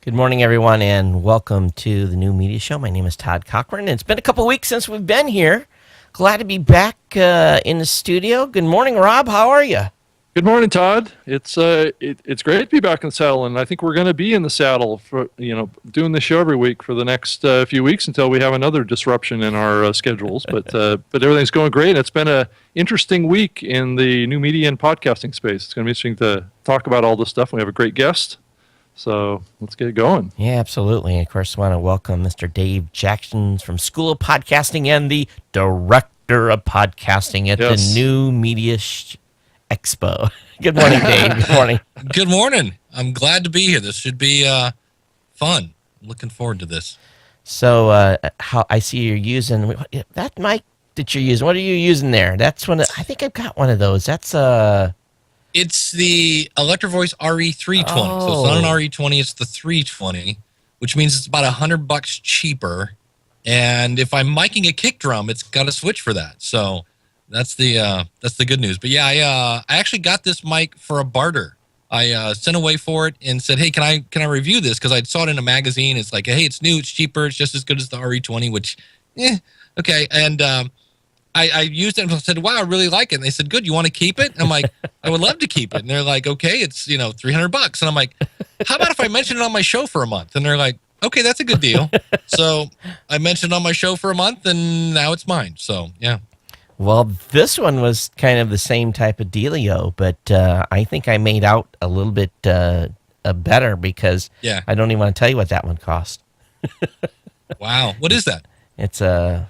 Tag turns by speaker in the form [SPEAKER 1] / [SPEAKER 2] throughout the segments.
[SPEAKER 1] Good morning, everyone, and welcome to the new media show. My name is Todd Cochran. It's been a couple weeks since we've been here. Glad to be back in the studio. Good morning, Rob. How are you?
[SPEAKER 2] Good morning, Todd. It's great to be back in the saddle, and I think we're going to be in the saddle for doing the show every week for the next few weeks until we have another disruption in our schedules. But everything's going great. It's been an interesting week in the new media and podcasting space. It's going to be interesting to talk about all this stuff. We have a great guest. So let's get going.
[SPEAKER 1] Yeah, absolutely. And of course, I want to welcome Mr. Dave Jackson from School of Podcasting and the Director of Podcasting at the New Media Expo. Good morning, Dave. Good morning.
[SPEAKER 3] Good morning. I'm glad to be here. This should be fun. I'm looking forward to this.
[SPEAKER 1] So how I see you're using that mic that you're using. What are you using there? That's one. I think I've got one of those. That's
[SPEAKER 3] It's the Electro Voice RE320.
[SPEAKER 1] Oh.
[SPEAKER 3] So it's not an RE20, it's the 320, which means it's about $100 cheaper. And if I'm miking a kick drum, it's got a switch for that. So that's the good news. But yeah, I actually got this mic for a barter. I sent away for it and said, hey, can I review this? Because I saw it in a magazine. It's like, hey, it's new, it's cheaper, it's just as good as the RE20, which, okay. And I used it and said, wow, I really like it. And they said, good, you want to keep it? And I'm like, I would love to keep it. And they're like, okay, it's, $300. And I'm like, how about if I mention it on my show for a month? And they're like, okay, that's a good deal. So I mentioned it on my show for a month and now it's mine. So, yeah.
[SPEAKER 1] Well, this one was kind of the same type of dealio, but I think I made out a little bit better because I don't even want to tell you what that one cost.
[SPEAKER 3] Wow. What is that?
[SPEAKER 1] It's a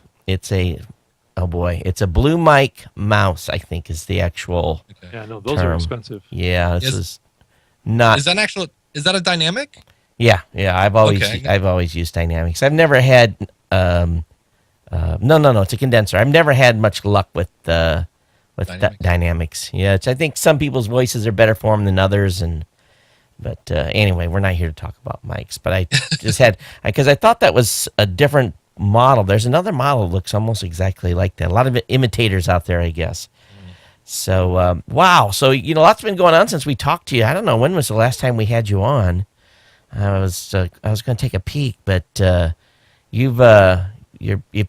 [SPEAKER 1] Blue Mic mouse, I think is the actual
[SPEAKER 2] Yeah, no, those
[SPEAKER 1] term.
[SPEAKER 2] are expensive.
[SPEAKER 1] Yeah, this is not.
[SPEAKER 3] Is that a dynamic?
[SPEAKER 1] Yeah. I've always used dynamics. I've never had no, it's a condenser. I've never had much luck with dynamics. Yeah, I think some people's voices are better for them than others, but anyway, we're not here to talk about mics. But I just had because I thought that was a different model. There's another model that looks almost exactly like that. A lot of imitators out there, I guess. So wow. So lots been going on since we talked to you. I don't know when was the last time we had you on. I was going to take a peek, but you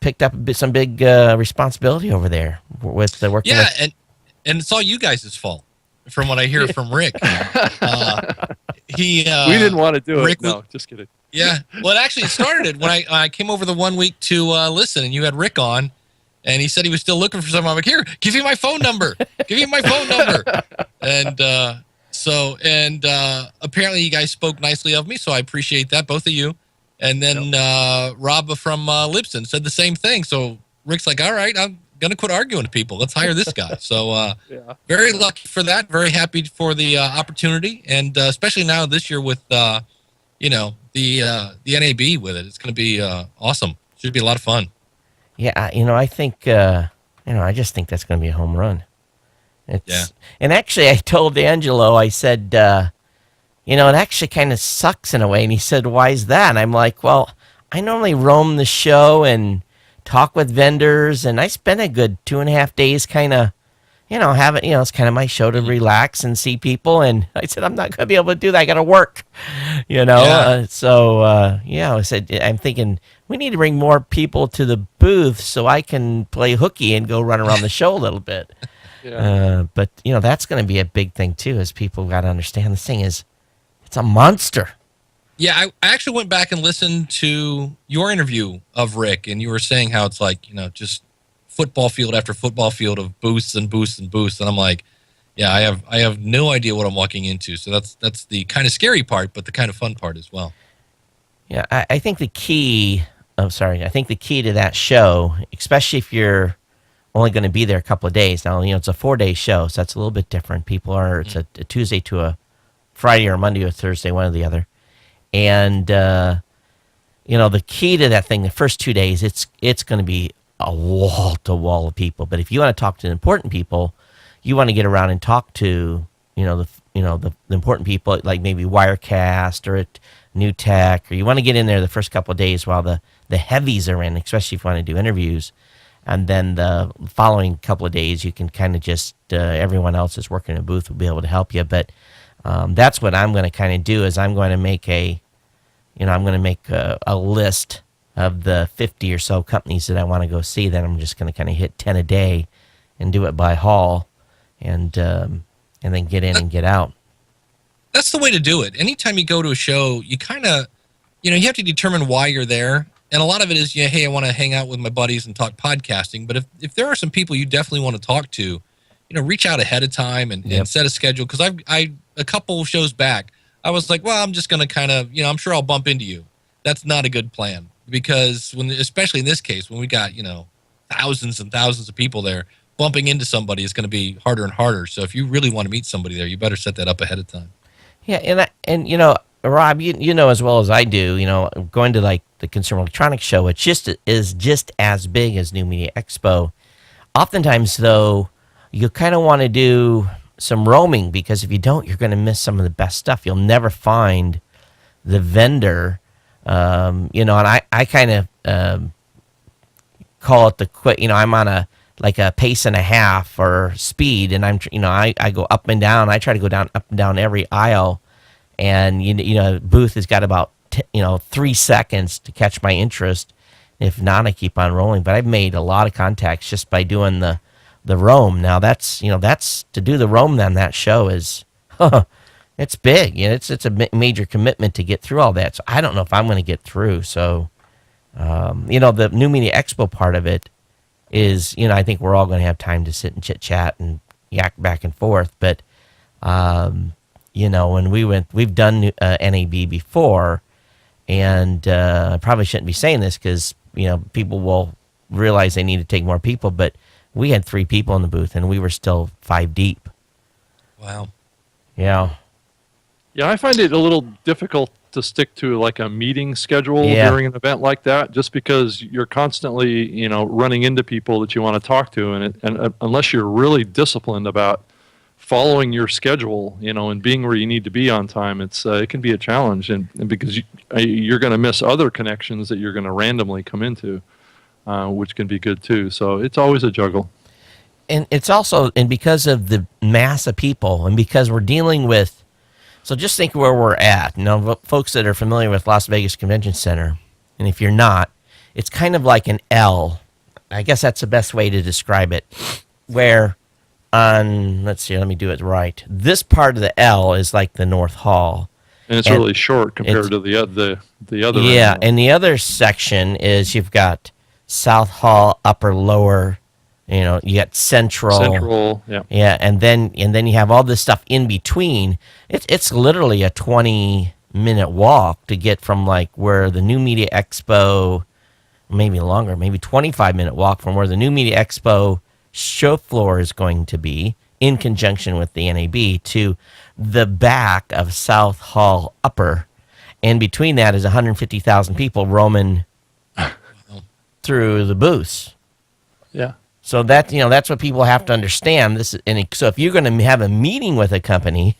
[SPEAKER 1] picked up some big responsibility over there with the working.
[SPEAKER 3] Yeah, and it's all you guys' fault, from what I hear from Rick. We
[SPEAKER 2] didn't want to do
[SPEAKER 3] Rick
[SPEAKER 2] it. No, just kidding.
[SPEAKER 3] Yeah, well, it started when I came over the 1 week to listen, and you had Rick on, and he said he was still looking for someone. I'm like, here, give me my phone number. Give me my phone number. And apparently you guys spoke nicely of me, so I appreciate that, both of you. And then Rob from Libsyn said the same thing. So Rick's like, all right, I'm going to quit arguing with people. Let's hire this guy. So very lucky for that. Very happy for the opportunity. And especially now this year with, the NAB with it. It's going to be awesome. Should be a lot of fun.
[SPEAKER 1] Yeah, I think, I just think that's going to be a home run. And actually, I told Angelo, I said, it actually kind of sucks in a way. And he said, why is that? And I'm like, well, I normally roam the show and talk with vendors, and I spend a good 2.5 days kind of, it's kind of my show to relax and see people. And I said, I'm not going to be able to do that. I got to work, I said, I'm thinking we need to bring more people to the booth so I can play hooky and go run around the show a little bit. But that's going to be a big thing too, is people got to understand this thing is, it's a monster.
[SPEAKER 3] Yeah, I actually went back and listened to your interview of Rick, and you were saying how it's like, just football field after football field of boosts and boosts and boosts. And I'm like, yeah, I have no idea what I'm walking into. So that's the kind of scary part, but the kind of fun part as well.
[SPEAKER 1] Yeah, I think the key to that show, especially if you're only going to be there a couple of days. Now, it's a 4-day show, so that's a little bit different. It's a Tuesday to a Friday or Monday or Thursday, one or the other. And, the key to that thing, the first 2 days, it's going to be a wall-to-wall of people. But if you want to talk to important people, you want to get around and talk to, the important people, like maybe Wirecast or at New Tech, or you want to get in there the first couple of days while the heavies are in, especially if you want to do interviews. And then the following couple of days, you can kind of just, everyone else is working in a booth will be able to help you. But that's what I'm going to kind of do, is I'm going to make a I'm going to make a list of the 50 or so companies that I want to go see. Then I'm just going to kind of hit 10 a day and do it by haul, and then get in and get out.
[SPEAKER 3] That's the way to do it. Anytime you go to a show, you kind of, you have to determine why you're there. And a lot of it is, hey, I want to hang out with my buddies and talk podcasting. But if there are some people you definitely want to talk to, reach out ahead of time and set a schedule. Because I a couple shows back, I was like, well, I'm just going to kind of, I'm sure I'll bump into you. That's not a good plan, because especially in this case, when we got, thousands and thousands of people there, bumping into somebody is going to be harder and harder. So if you really want to meet somebody there, you better set that up ahead of time.
[SPEAKER 1] Yeah, and Rob, you know as well as I do, going to like the Consumer Electronics Show, it is just as big as New Media Expo. Oftentimes, though, you kind of want to do some roaming, because if you don't, you're going to miss some of the best stuff. You'll never find the vendor, and I kind of call it the quick. I'm on a pace and a half or speed, and I go up and down. I try to go up and down every aisle, and booth has got about 3 seconds to catch my interest. If not, I keep on rolling. But I've made a lot of contacts just by doing the roam. Now that's to do the roam on that show is it's big. It's a major commitment to get through all that. So I don't know if I'm going to get through. So the New Media Expo part of it is, I think we're all going to have time to sit and chit chat and yak back and forth. But when we've done NAB before, and I probably shouldn't be saying this because people will realize they need to take more people, but we had 3 people in the booth and we were still 5 deep.
[SPEAKER 3] Wow.
[SPEAKER 1] Yeah.
[SPEAKER 2] Yeah, I find it a little difficult to stick to like a meeting schedule during an event like that, just because you're constantly, running into people that you want to talk to, and unless you're really disciplined about following your schedule, and being where you need to be on time, it can be a challenge, and because you're going to miss other connections that you're going to randomly come into, which can be good too. So it's always a juggle.
[SPEAKER 1] And it's also, and because of the mass of people, and because we're dealing with, so just think where we're at. Folks that are familiar with Las Vegas Convention Center, and if you're not, it's kind of like an L. I guess that's the best way to describe it. Where on, let's see, let me do it right. This part of the L is like the North Hall.
[SPEAKER 2] And it's really short compared to the other.
[SPEAKER 1] Yeah, and the other section is you've got South Hall, upper, lower. You got Central, yeah, and then you have all this stuff in between. It's literally a 20-minute walk to get from like where the New Media Expo, maybe longer, maybe 25-minute walk from where the New Media Expo show floor is going to be, in conjunction with the NAB, to the back of South Hall Upper, and between that is 150,000 people roaming through the booths.
[SPEAKER 2] Yeah.
[SPEAKER 1] So that's what people have to understand. So if you're going to have a meeting with a company,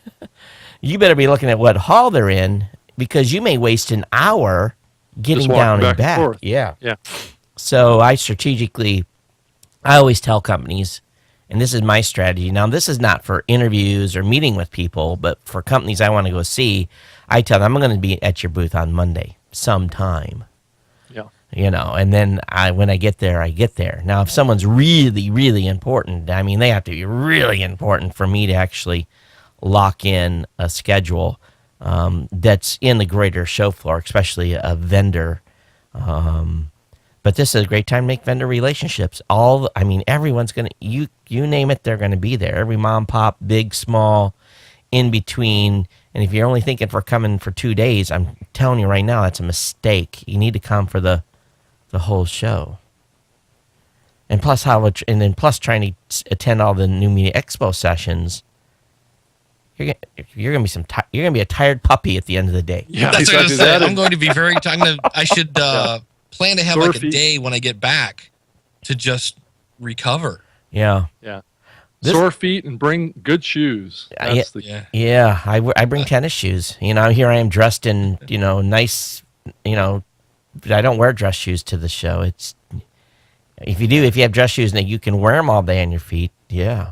[SPEAKER 1] you better be looking at what hall they're in, because you may waste an hour getting down and back. Yeah. So I always tell companies, and this is my strategy. Now, this is not for interviews or meeting with people, but for companies I want to go see, I tell them I'm going to be at your booth on Monday sometime. And then when I get there, I get there. Now, if someone's really, really important, they have to be really important for me to actually lock in a schedule that's in the greater show floor, especially a vendor. But this is a great time to make vendor relationships. Everyone's going to, you name it, they're going to be there. Every mom, pop, big, small, in between. And if you're only thinking for coming for 2 days, I'm telling you right now, that's a mistake. You need to come for the whole show. And plus trying to attend all the New Media Expo sessions, you're gonna be a tired puppy at the end of the day.
[SPEAKER 3] Yeah, that's what I was saying. I'm going to be very. I should plan to have like a day when I get back to just recover.
[SPEAKER 1] Yeah.
[SPEAKER 2] Sore feet and bring good shoes.
[SPEAKER 1] I bring tennis shoes. Here I am dressed in nice. I don't wear dress shoes to the show. If you have dress shoes, then you can wear them all day on your feet. Yeah.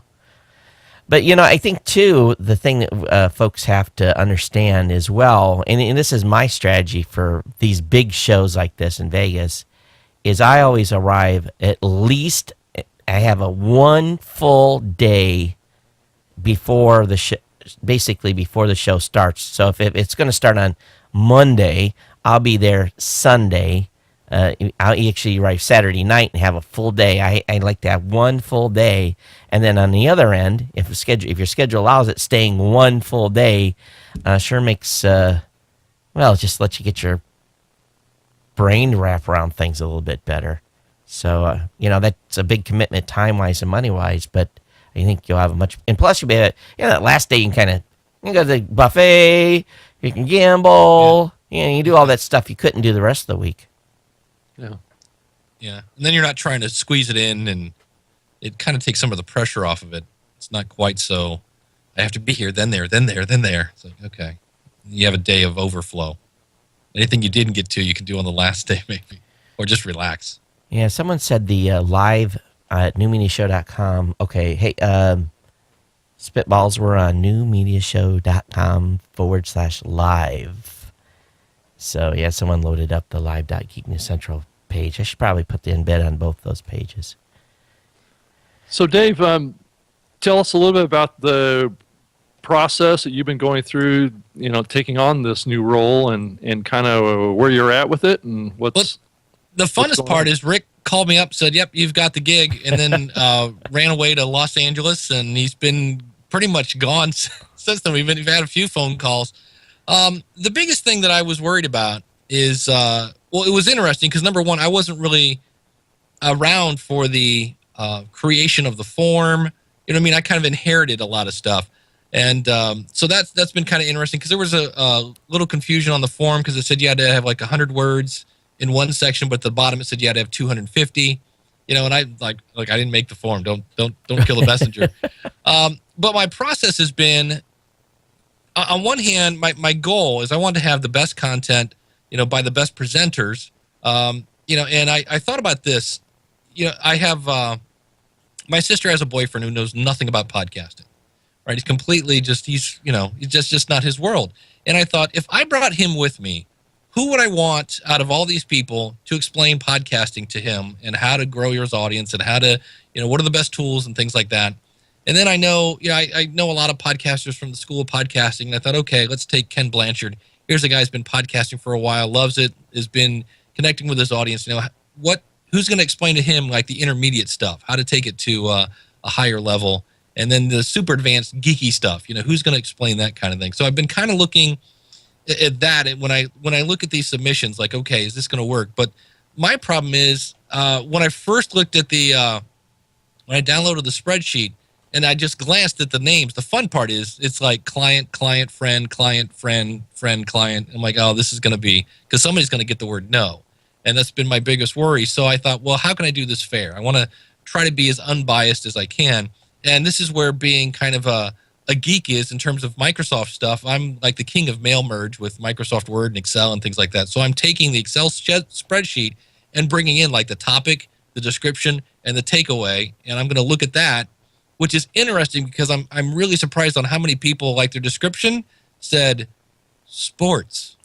[SPEAKER 1] But, I think, too, the thing that folks have to understand as well, and this is my strategy for these big shows like this in Vegas, is I always arrive at least, I have a one full day before the show, basically before the show starts. So if it's going to start on Monday, I'll be there Sunday. I'll actually arrive Saturday night and have a full day. I like to have one full day, and then on the other end, if your schedule allows it, staying one full day sure makes just let you get your brain to wrap around things a little bit better. So that's a big commitment time wise and money wise, but I think you'll have and plus you'll be that last day you can go to the buffet, you can gamble, you do all that stuff you couldn't do the rest of the week.
[SPEAKER 3] Yeah. And then you're not trying to squeeze it in, and it kind of takes some of the pressure off of it. It's not quite so, I have to be here, then there, then there, then there. It's like, okay. You have a day of overflow. Anything you didn't get to, you can do on the last day, maybe. Or just relax.
[SPEAKER 1] Yeah, someone said the live at newmediashow.com. Okay, hey, Spitballs were on newmediashow.com/live. So, yeah, someone loaded up the live.geeknewscentral page. I should probably put the embed on both those pages.
[SPEAKER 2] So, Dave, tell us a little bit about the process that you've been going through, taking on this new role and kind of where you're at with it and what's...
[SPEAKER 3] The funnest part is Rick called me up, said, yep, you've got the gig, and then ran away to Los Angeles, and he's been pretty much gone since then. We've had a few phone calls. The biggest thing that I was worried about is, it was interesting because, number one, I wasn't really around for the creation of the form. You know what I mean? I kind of inherited a lot of stuff. And so that's been kind of interesting because there was a little confusion on the form because it said you had to have like 100 words in one section, but at the bottom it said you had to have 250. And I like I didn't make the form. Don't kill the messenger. But my process has been, on one hand, my goal is I want to have the best content, by the best presenters. And I thought about this. I have my sister has a boyfriend who knows nothing about podcasting. Right? He's completely he's just not his world. And I thought, if I brought him with me, who would I want out of all these people to explain podcasting to him and how to grow your audience and how to, what are the best tools and things like that. And then I know, I know a lot of podcasters from the School of Podcasting. And I thought, okay, let's take Ken Blanchard. Here's a guy who's been podcasting for a while, loves it, has been connecting with his audience. Who's going to explain to him like the intermediate stuff, how to take it to a higher level. And then the super advanced geeky stuff, who's going to explain that kind of thing. So I've been kind of looking at that. And when I look at these submissions, like, okay, is this going to work? But my problem is when I first looked at when I downloaded the spreadsheet and I just glanced at the names, the fun part is it's like client, friend, friend, client. I'm like, oh, this is going to be, because somebody's going to get the word no. And that's been my biggest worry. So I thought, well, how can I do this fair? I want to try to be as unbiased as I can. And this is where being kind of a geek is in terms of Microsoft stuff. I'm like the king of mail merge with Microsoft Word and Excel and things like that. So I'm taking the Excel spreadsheet and bringing in like the topic, the description, and the takeaway. And I'm going to look at that, which is interesting because I'm really surprised on how many people, like, their description said sports.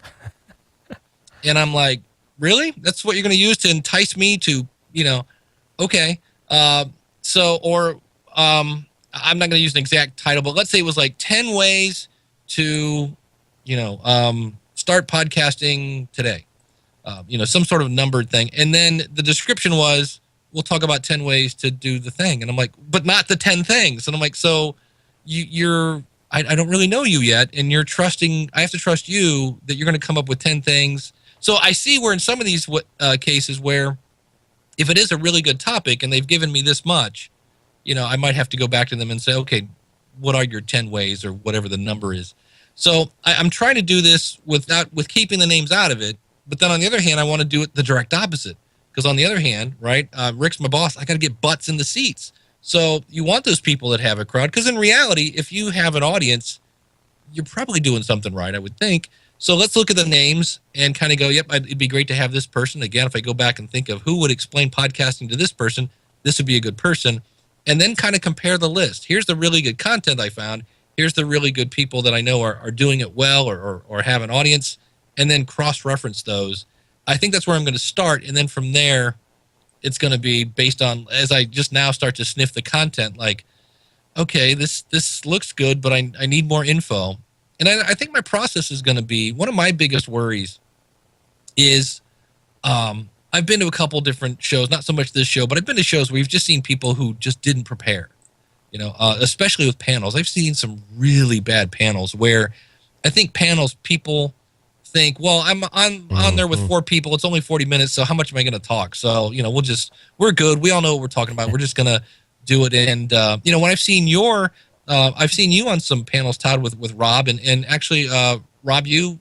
[SPEAKER 3] And I'm like, really? That's what you're going to use to entice me to, okay. I'm not going to use an exact title, but let's say it was like 10 ways to, start podcasting today. Some sort of numbered thing. And then the description was, we'll talk about 10 ways to do the thing. And I'm like, but not the 10 things. And I'm like, so I don't really know you yet. And I have to trust you that you're going to come up with 10 things. So I see where in some of these cases where if it is a really good topic and they've given me this much, I might have to go back to them and say, okay, what are your 10 ways or whatever the number is? So I'm trying to do this with keeping the names out of it. But then on the other hand, I want to do it the direct opposite. Because on the other hand, right, Rick's my boss. I got to get butts in the seats. So you want those people that have a crowd. Because in reality, if you have an audience, you're probably doing something right, I would think. So let's look at the names and kind of go, yep, it'd be great to have this person. Again, if I go back and think of who would explain podcasting to this person, this would be a good person. and then kind of compare the list. Here's the really good content I found. Here's the really good people that I know are doing it well or have an audience, and then cross-reference those. I think that's where I'm going to start, and then from there, it's going to be based on, as I just now start to sniff the content, like, okay, this looks good, but I need more info. And I think my process is going to be, one of my biggest worries is, I've been to a couple different shows, not so much this show, but I've been to shows where we've just seen people who just didn't prepare, especially with panels. I've seen some really bad panels where I think panels, people think, well, I'm on there with 4 people. It's only 40 minutes. So how much am I going to talk? So, we're good. We all know what we're talking about. We're just going to do it. And, when I've seen I've seen you on some panels, Todd, with Rob, and actually, Rob, you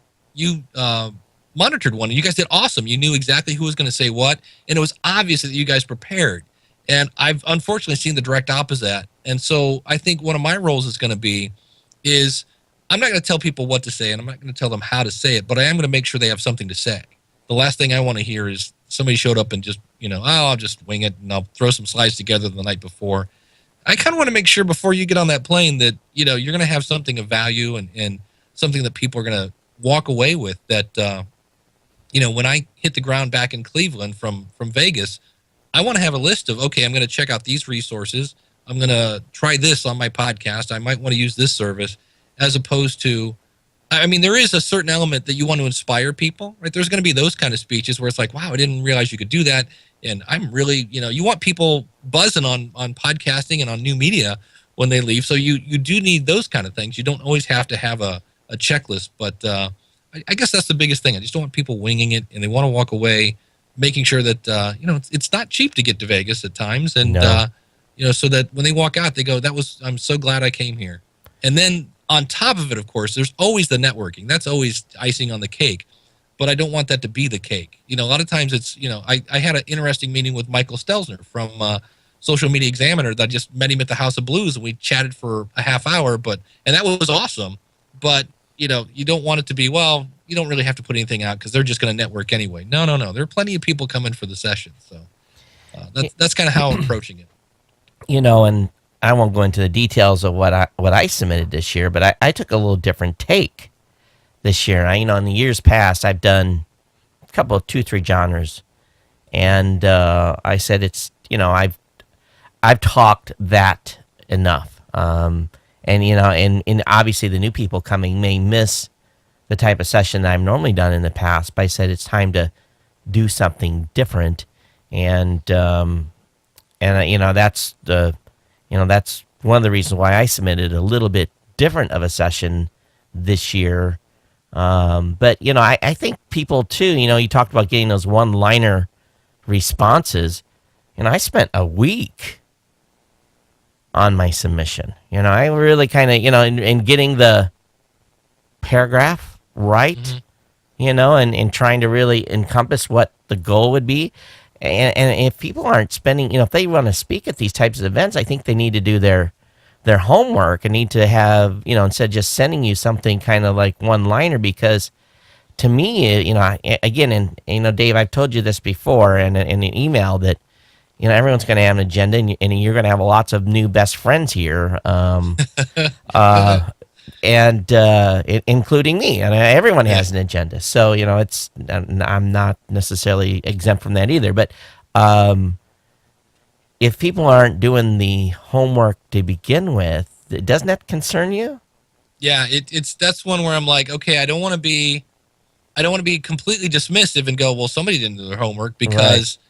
[SPEAKER 3] monitored one, and you guys did awesome. You knew exactly who was going to say what, and it was obvious that you guys prepared. And I've unfortunately seen the direct opposite. And so I think one of my roles is going to be is I'm not going to tell people what to say, and I'm not going to tell them how to say it, but I am going to make sure they have something to say. The last thing I want to hear is somebody showed up and just, I'll just wing it and I'll throw some slides together the night before. I kind of want to make sure before you get on that plane that, you're going to have something of value and something that people are going to walk away with that, when I hit the ground back in Cleveland from Vegas, I want to have a list of, okay, I'm going to check out these resources. I'm going to try this on my podcast. I might want to use this service, as opposed to, there is a certain element that you want to inspire people, right? There's going to be those kind of speeches where it's like, wow, I didn't realize you could do that. And I'm really, you want people buzzing on podcasting and on new media when they leave. So you do need those kind of things. You don't always have to have a checklist, but I guess that's the biggest thing. I just don't want people winging it, and they want to walk away making sure that, it's not cheap to get to Vegas at times. And, so that when they walk out, they go, I'm so glad I came here. And then on top of it, of course, there's always the networking. That's always icing on the cake. But I don't want that to be the cake. A lot of times it's, I had an interesting meeting with Michael Stelzner from Social Media Examiner. That I just met him at the House of Blues, and we chatted for a half hour. And that was awesome. But, you don't want it to be, well, you don't really have to put anything out because they're just going to network anyway. No. There are plenty of people coming for the session. So that's kind of how I'm approaching it.
[SPEAKER 1] And I won't go into the details of what I submitted this year, but I took a little different take this year. In the years past, I've done a couple of 2-3 genres, and I said I've talked that enough. And obviously the new people coming may miss the type of session that I've normally done in the past, but I said it's time to do something different. And that's that's one of the reasons why I submitted a little bit different of a session this year. But I think people too, you talked about getting those one-liner responses, and I spent a week on my submission. I really kind of, in getting the paragraph right, and trying to really encompass what the goal would be. And if people aren't spending, if they want to speak at these types of events, I think they need to do their homework and need to have, instead of just sending you something kind of like one-liner, because to me, again, and Dave, I've told you this before in an email that, everyone's going to have an agenda, and you're going to have lots of new best friends here, and including me, and everyone has an agenda. So I'm not necessarily exempt from that either. But if people aren't doing the homework to begin with, doesn't that concern you?
[SPEAKER 3] Yeah, that's one where I'm like, okay, I don't want to be completely dismissive and go, well, somebody didn't do their homework because. Right.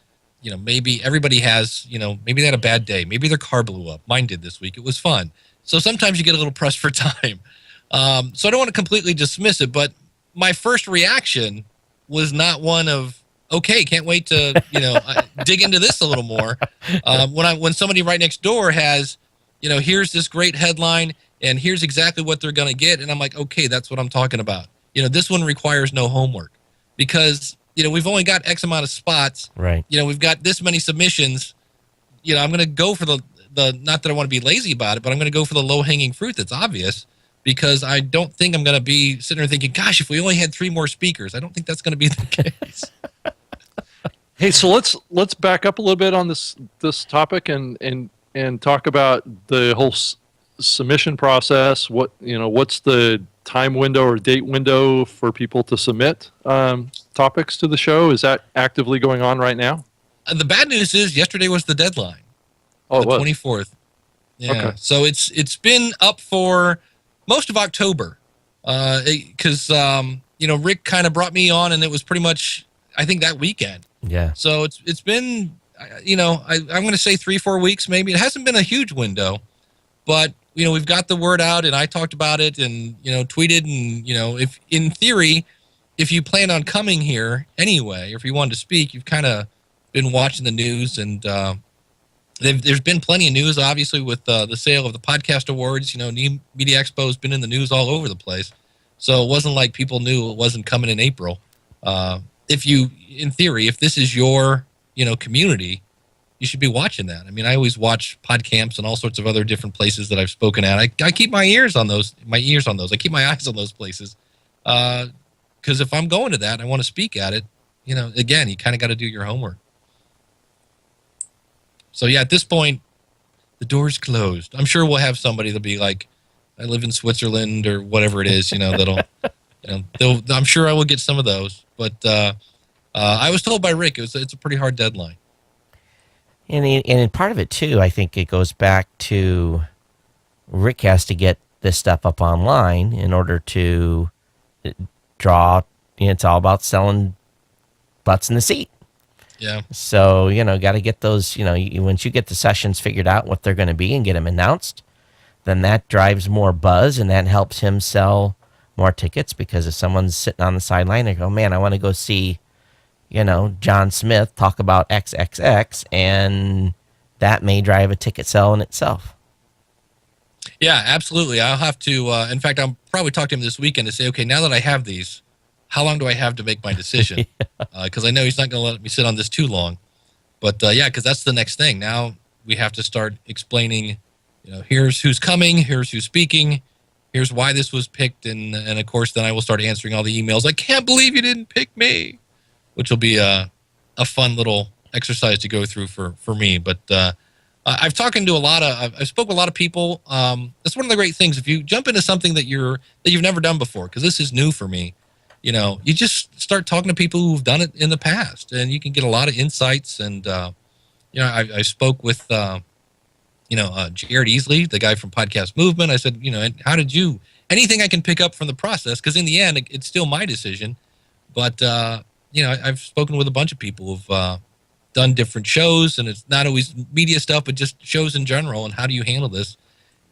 [SPEAKER 3] Maybe everybody has, maybe they had a bad day. Maybe their car blew up. Mine did this week. It was fun. So sometimes you get a little pressed for time. So I don't want to completely dismiss it, but my first reaction was not one of, okay, can't wait to, dig into this a little more. When somebody right next door has, here's this great headline and here's exactly what they're going to get. And I'm like, okay, that's what I'm talking about. This one requires no homework because, we've only got X amount of spots. Right. We've got this many submissions. I'm going to go for the not that I want to be lazy about it, but I'm going to go for the low hanging fruit that's obvious because I don't think I'm going to be sitting there thinking, gosh, if we only had 3 more speakers, I don't think that's going to be the case.
[SPEAKER 2] Hey, so let's back up a little bit on this topic and and talk about the whole submission process. What's the time window or date window for people to submit topics to the show? Is that actively going on right now?
[SPEAKER 3] The bad news is yesterday was the deadline.
[SPEAKER 2] Oh,
[SPEAKER 3] the 24th. Yeah.
[SPEAKER 2] Okay.
[SPEAKER 3] So it's been up for most of October, because Rick kind of brought me on, and it was pretty much, I think, that weekend.
[SPEAKER 1] Yeah.
[SPEAKER 3] So it's been, I'm going to say 3-4 weeks maybe. It hasn't been a huge window, but we've got the word out, and I talked about it, and tweeted, and if in theory, if you plan on coming here anyway, or if you wanted to speak, you've kind of been watching the news, and there's been plenty of news, obviously, with the sale of the Podcast Awards. Media Expo has been in the news all over the place. So it wasn't like people knew it wasn't coming in April. In theory, if this is your, community, you should be watching that. I mean, I always watch PodCamps and all sorts of other different places that I've spoken at. I keep my ears on those. I keep my eyes on those places. Because if I'm going to that and I want to speak at it, again, you kind of got to do your homework. So yeah, at this point, the door's closed. I'm sure we'll have somebody that'll be like, I live in Switzerland or whatever it is, that'll, I'm sure I will get some of those. But I was told by Rick it's a pretty hard deadline.
[SPEAKER 1] And part of it too, I think it goes back to Rick has to get this stuff up online in order to draw. It's all about selling butts in the seat.
[SPEAKER 3] Yeah.
[SPEAKER 1] So, got to get those, once you get the sessions figured out what they're going to be and get them announced, then that drives more buzz, and that helps him sell more tickets, because if someone's sitting on the sideline, they go, man, I want to go see, John Smith talk about XXX, and that may drive a ticket sale in itself.
[SPEAKER 3] Yeah, absolutely. I'll have to, in fact, I'll probably talk to him this weekend to say, okay, now that I have these, how long do I have to make my decision? Because I know he's not going to let me sit on this too long. But because that's the next thing. Now we have to start explaining, here's who's coming, here's who's speaking, here's why this was picked, and of course then I will start answering all the emails. I can't believe you didn't pick me, which will be a fun little exercise to go through for me. But I've spoken to a lot of people. That's one of the great things. If you jump into something that you've never done before, because this is new for me. You just start talking to people who've done it in the past, and you can get a lot of insights. And, I spoke with, Jared Easley, the guy from Podcast Movement. I said, how did anything I can pick up from the process? Because in the end, it's still my decision. But, I've spoken with a bunch of people who've done different shows, and it's not always media stuff, but just shows in general. And how do you handle this?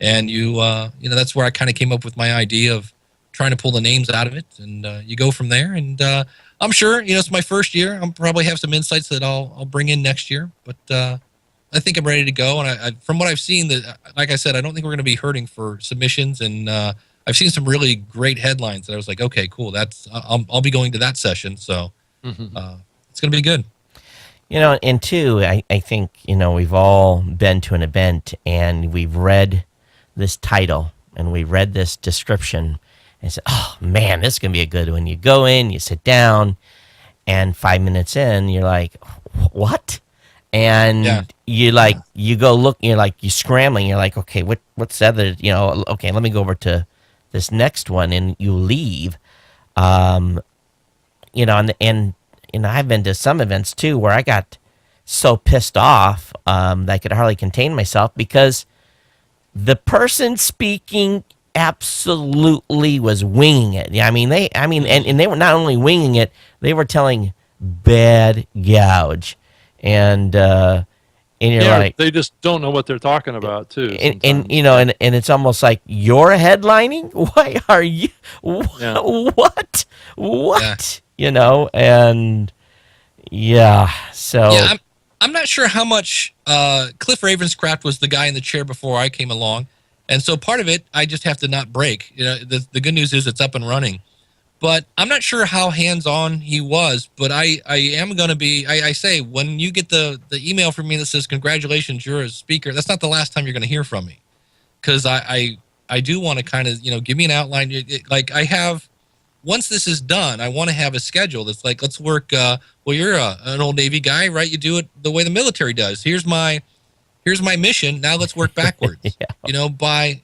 [SPEAKER 3] And that's where I kind of came up with my idea of trying to pull the names out of it, and you go from there. And I'm sure, it's my first year. I'll probably have some insights that I'll bring in next year, but I think I'm ready to go. And I from what I've seen, that, like I said, I don't think we're going to be hurting for submissions. And I've seen some really great headlines that I was like, okay, cool. I'll be going to that session. So it's going to be good.
[SPEAKER 1] And two, I think, we've all been to an event and we've read this title and we read this description and said, oh man, this is going to be a good one. You go in, you sit down, and 5 minutes in, you're like, what? And you go look, you're scrambling. You're like, okay, what's the other, okay, let me go over to this next one, and you leave. And I've been to some events too where I got so pissed off that I could hardly contain myself, because the person speaking absolutely was winging it. And they were not only winging it, they were telling bad gouge. And you're like,
[SPEAKER 2] they just don't know what they're talking about too.
[SPEAKER 1] And it's almost like you're headlining. Why are you? What? And so
[SPEAKER 3] yeah, I'm not sure how much Cliff Ravenscraft was the guy in the chair before I came along, and so part of it I just have to not break. The good news is it's up and running. But I'm not sure how hands-on he was, but I am going to be, I say, when you get the email from me that says, congratulations, you're a speaker, that's not the last time you're going to hear from me. Because I do want to kind of, give me an outline. I have, once this is done, I want to have a schedule that's like, let's work, well, you're an old Navy guy, right? You do it the way the military does. Here's my here's my mission. Now let's work backwards.
[SPEAKER 1] Yeah.
[SPEAKER 3] You know,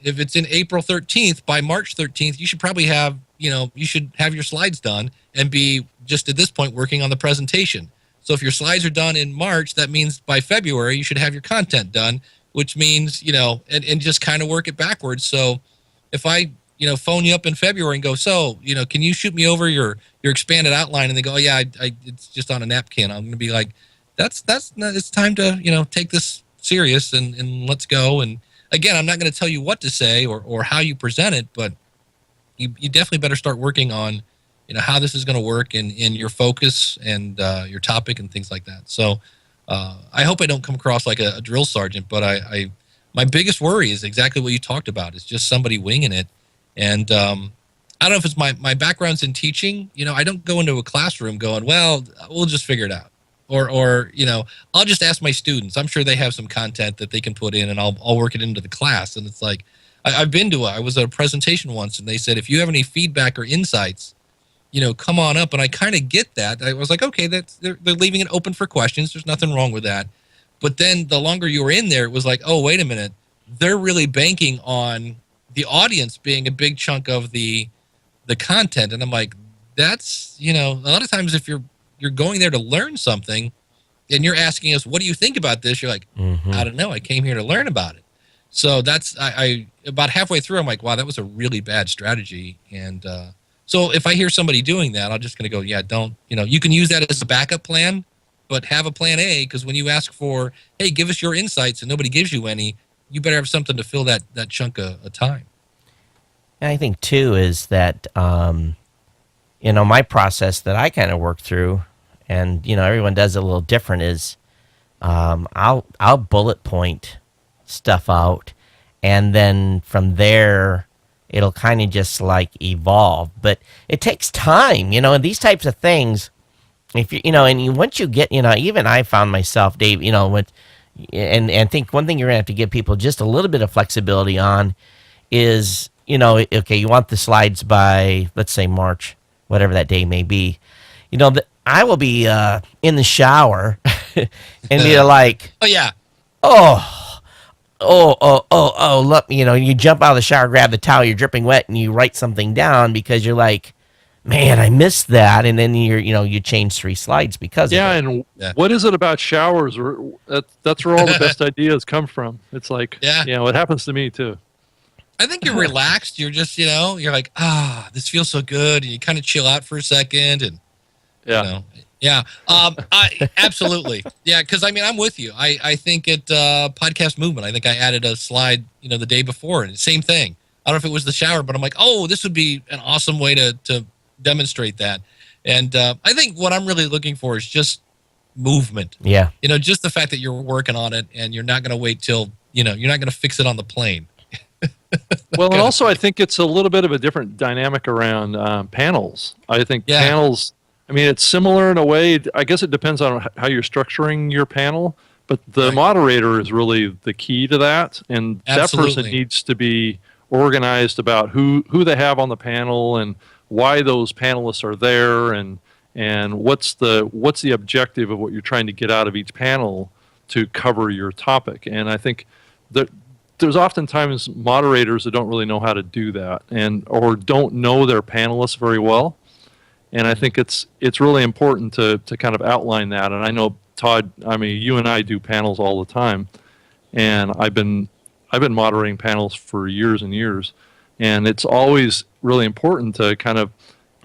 [SPEAKER 3] if it's in April 13th, by March 13th, you should probably have, you should have your slides done and be just at this point working on the presentation. So if your slides are done in March, that means by February, you should have your content done, which means, and just kind of work it backwards. So if I, phone you up in February and go, so, can you shoot me over your expanded outline? And they go, oh yeah, it's just on a napkin. I'm going to be like, that's not, it's time to, take this serious and let's go. And again, I'm not going to tell you what to say or how you present it, but you definitely better start working on, how this is going to work in your focus and your topic and things like that. So I hope I don't come across like a drill sergeant, but my biggest worry is exactly what you talked about. It's just somebody winging it. And I don't know if it's my background's in teaching. I don't go into a classroom going, well, we'll just figure it out. Or I'll just ask my students. I'm sure they have some content that they can put in, and I'll work it into the class. And it's like, I was at a presentation once, and they said, if you have any feedback or insights, come on up. And I kind of get that. I was like, okay, they're leaving it open for questions. There's nothing wrong with that. But then the longer you were in there, it was like, oh, wait a minute. They're really banking on the audience being a big chunk of the content. And I'm like, that's, a lot of times if you're going there to learn something and you're asking us, what do you think about this? You're like, I don't know. I came here to learn about it. So that's, I about halfway through, I'm like, wow, that was a really bad strategy. And so if I hear somebody doing that, I'm just going to go, yeah, don't, you can use that as a backup plan, but have a plan A, because when you ask for, hey, give us your insights and nobody gives you any, you better have something to fill that chunk of time.
[SPEAKER 1] And I think, too, is that, my process that I kind of work through, and, everyone does it a little different, is I'll bullet point stuff out, and then from there, it'll kind of just like evolve. But it takes time, and these types of things, if once you get, even I found myself, Dave, with, and think one thing you're gonna have to give people just a little bit of flexibility on is, okay, you want the slides by, let's say, March, whatever that day may be. I will be in the shower and be like,
[SPEAKER 3] oh yeah,
[SPEAKER 1] look, you jump out of the shower, grab the towel, you're dripping wet, and you write something down because you're like, man, I missed that, and then you change 3 slides because of it.
[SPEAKER 2] And what is it about showers? That's where all the best ideas come from. It's like, it happens to me too.
[SPEAKER 3] I think you're relaxed. You're just, you're like, this feels so good, and you kind of chill out for a second, and I absolutely, because I'm with you. I think at Podcast Movement, I think I added a slide, the day before, and same thing. I don't know if it was the shower, but I'm like, oh, this would be an awesome way to demonstrate that. And I think what I'm really looking for is just movement.
[SPEAKER 1] Yeah.
[SPEAKER 3] Just the fact that you're working on it, and you're not going to wait till, you're not going to fix it on the plane.
[SPEAKER 2] Well, and also I think it's a little bit of a different dynamic around panels. I think panels, it's similar in a way. I guess it depends on how you're structuring your panel, but the moderator is really the key to that. And that person needs to be organized about who they have on the panel and why those panelists are there, and what's the objective of what you're trying to get out of each panel to cover your topic. And I think that there's oftentimes moderators that don't really know how to do that, or don't know their panelists very well. And I think it's really important to kind of outline that. And I know, Todd, you and I do panels all the time, and I've been moderating panels for years and years, and it's always really important to kind of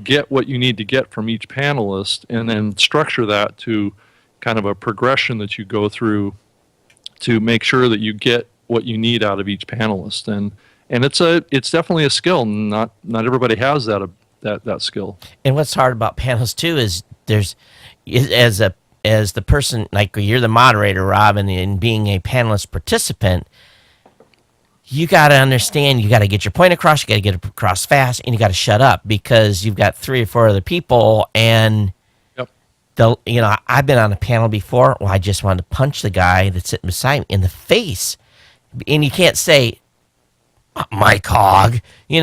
[SPEAKER 2] get what you need to get from each panelist, and then structure that to kind of a progression that you go through to make sure that you get what you need out of each panelist. And it's definitely a skill. Not everybody has that skill.
[SPEAKER 1] And what's hard about panels too is as the person, like you're the moderator, Rob, and being a panelist participant, you got to understand, you got to get your point across, you got to get it across fast, and you got to shut up because you've got 3 or 4 other people. And I've been on a panel before. Well, I just wanted to punch the guy that's sitting beside me in the face. And you can't say, my cog, you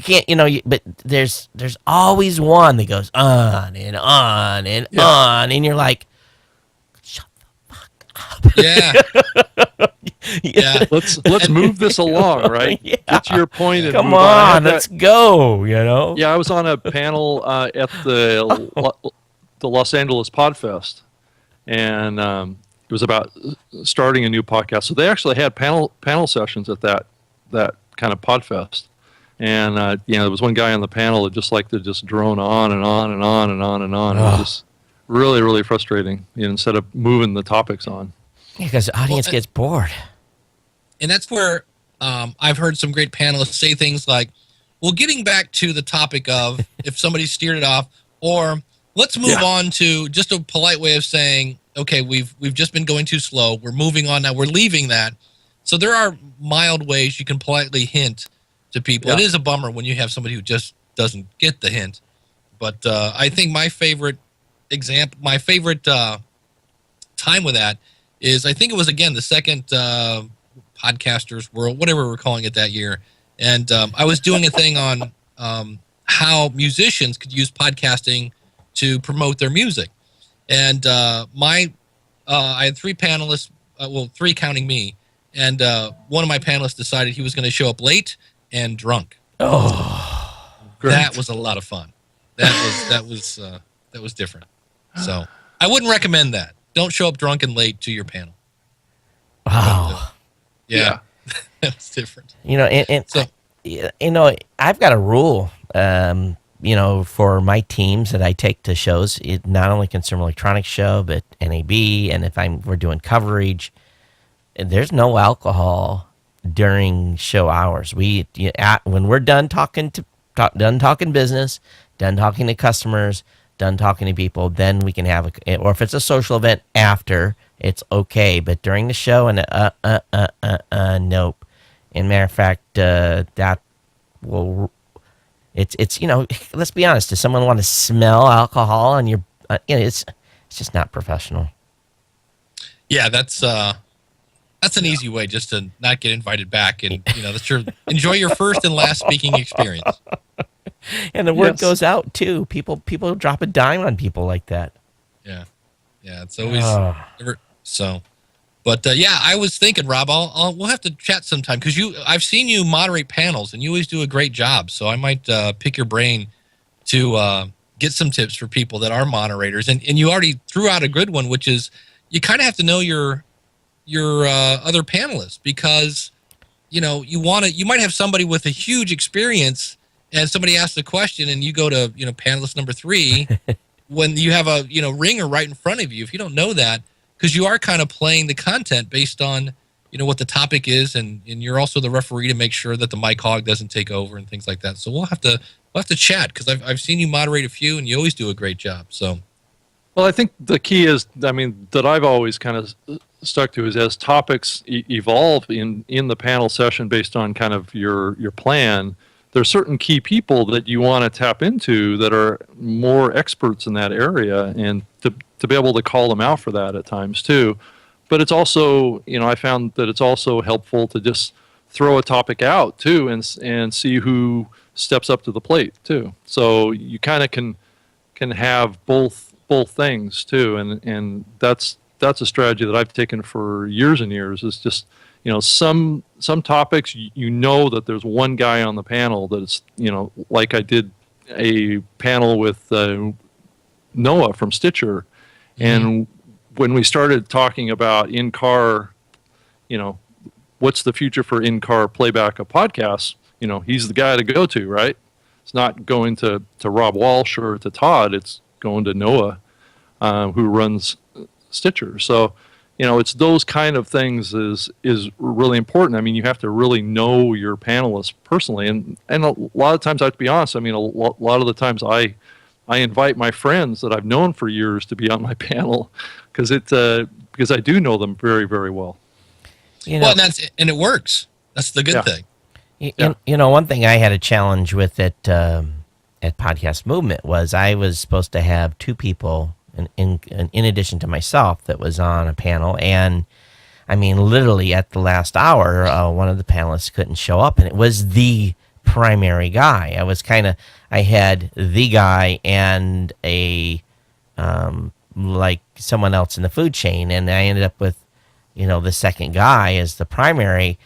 [SPEAKER 1] can't, but there's always one that goes on and on and on, and you're like, shut the fuck
[SPEAKER 3] Yeah. Yeah.
[SPEAKER 2] Let's move this along, right?
[SPEAKER 1] Yeah.
[SPEAKER 2] Get to your point and
[SPEAKER 1] Come
[SPEAKER 2] move on.
[SPEAKER 1] on, let's go.
[SPEAKER 2] Yeah, I was on a panel at the Los Angeles Podfest, and it was about starting a new podcast. So they actually had panel sessions at that kind of Podfest, and there was one guy on the panel that just liked to just drone on and on and on and on and on. It was just really, really frustrating. Instead of moving the topics on.
[SPEAKER 1] Because the audience gets bored.
[SPEAKER 3] And that's where I've heard some great panelists say things like, well, getting back to the topic of if somebody steered it off, or let's move on to just a polite way of saying, okay, we've just been going too slow. We're moving on now. We're leaving that. So there are mild ways you can politely hint to people. Yeah. It is a bummer when you have somebody who just doesn't get the hint. But I think my favorite time with that is, I think it was, again, the second Podcasters World, whatever we're calling it that year. And I was doing a thing on how musicians could use podcasting to promote their music. And I had three panelists, three counting me. And one of my panelists decided he was going to show up late and drunk.
[SPEAKER 1] Oh,
[SPEAKER 3] great. That was a lot of fun. That was different. So I wouldn't recommend that. Don't show up drunk and late to your panel.
[SPEAKER 1] Wow.
[SPEAKER 3] Yeah. That was different.
[SPEAKER 1] I've got a rule, for my teams that I take to shows. It not only Consumer Electronics Show, but NAB, and if we're doing coverage, there's no alcohol during show hours. When we're done talking business, done talking to customers, done talking to people, then we can have or if it's a social event after, it's okay. But during the show, nope. And matter of fact, that will, it's let's be honest. Does someone want to smell alcohol on your? It's just not professional.
[SPEAKER 3] Yeah, that's an easy way just to not get invited back, and that's enjoy your first and last speaking experience.
[SPEAKER 1] And the word goes out too. People drop a dime on people like that.
[SPEAKER 3] Yeah, it's always so. But I was thinking, Rob, we'll have to chat sometime, because I've seen you moderate panels, and you always do a great job. So I might pick your brain to get some tips for people that are moderators. And you already threw out a good one, which is you kind of have to know your other panelists, because you might have somebody with a huge experience, and somebody asks a question, and you go to panelist number 3 when you have a ringer right in front of you. If you don't know that, because you are kind of playing the content based on what the topic is, and you're also the referee to make sure that the mic hog doesn't take over and things like that. So we'll have to chat, because I've seen you moderate a few, and you always do a great job. So.
[SPEAKER 2] Well, I think the key is, that I've always kind of stuck to is, as topics evolve in the panel session based on kind of your plan, there's certain key people that you want to tap into that are more experts in that area, and to be able to call them out for that at times too. But it's also, I found that it's also helpful to just throw a topic out too, and see who steps up to the plate too. So you kind of can have both things too, and that's a strategy that I've taken for years and years. Is just some topics that there's one guy on the panel that is like I did a panel with Noah from Stitcher, and when we started talking about in-car, what's the future for in-car playback of podcasts, he's the guy to go to, right? It's not going to Rob Walsh or to Todd. It's going to Noah, who runs Stitcher. So, it's those kind of things is really important. You have to really know your panelists personally, and a lot of times, I have to be honest. A lot of the times I invite my friends that I've known for years to be on my panel, because I do know them very, very well.
[SPEAKER 3] And it works. That's the good thing.
[SPEAKER 1] One thing I had a challenge with at Podcast Movement was I was supposed to have 2 people in addition to myself that was on a panel, and literally at the last hour, one of the panelists couldn't show up, and it was the primary guy. I had the guy and a like someone else in the food chain, and I ended up with the second guy as the primary.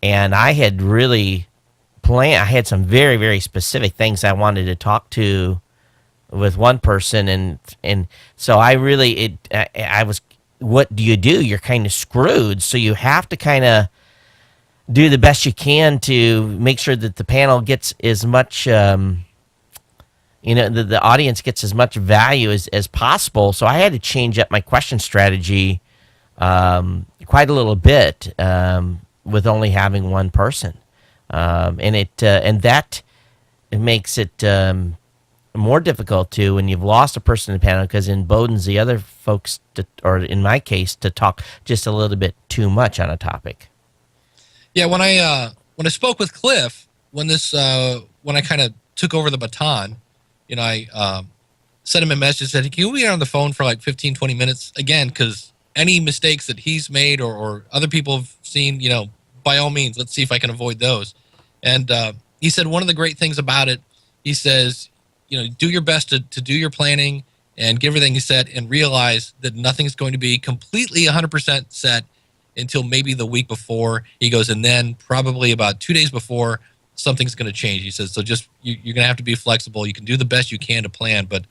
[SPEAKER 1] And I had really planned. I had some very, very specific things I wanted to talk to with one person, and so I really I was. What do? You're kind of screwed. So you have to kind of do the best you can to make sure that the panel gets as much. The audience gets as much value as possible. So I had to change up my question strategy quite a little bit with only having one person, and that it makes it more difficult too when you've lost a person in the panel, because emboldens the other folks or in my case, to talk just a little bit too much on a topic.
[SPEAKER 3] Yeah, when I spoke with Cliff, when I kind of took over the baton, I sent him a message, said, can we get on the phone for like 15, 20 minutes again? Because any mistakes that he's made or other people have seen, by all means, let's see if I can avoid those. And he said one of the great things about it, he says, do your best to do your planning and get everything set, and realize that nothing's going to be completely 100% set until maybe the week before. He goes, and then probably about 2 days before, something's going to change. He says, so just you're going to have to be flexible. You can do the best you can to plan, but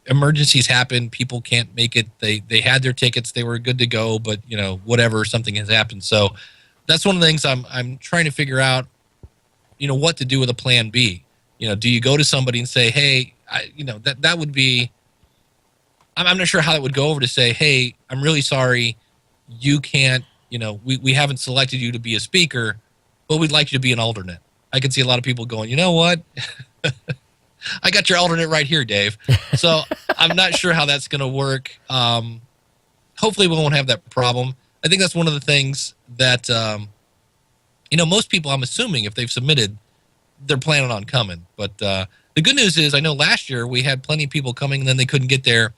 [SPEAKER 3] emergencies happen. People can't make it. They had their tickets. They were good to go, but whatever, something has happened. So that's one of the things I'm trying to figure out, what to do with a plan B. Do you go to somebody and say, hey, that would be, I'm not sure how that would go over to say, hey, I'm really sorry. You can't, we haven't selected you to be a speaker, but we'd like you to be an alternate. I can see a lot of people going, you know what? I got your alternate right here, Dave. So I'm not sure how that's going to work. Hopefully we won't have that problem. I think that's one of the things that, most people, I'm assuming, if they've submitted, they're planning on coming. But the good news is, I know last year we had plenty of people coming and then they couldn't get there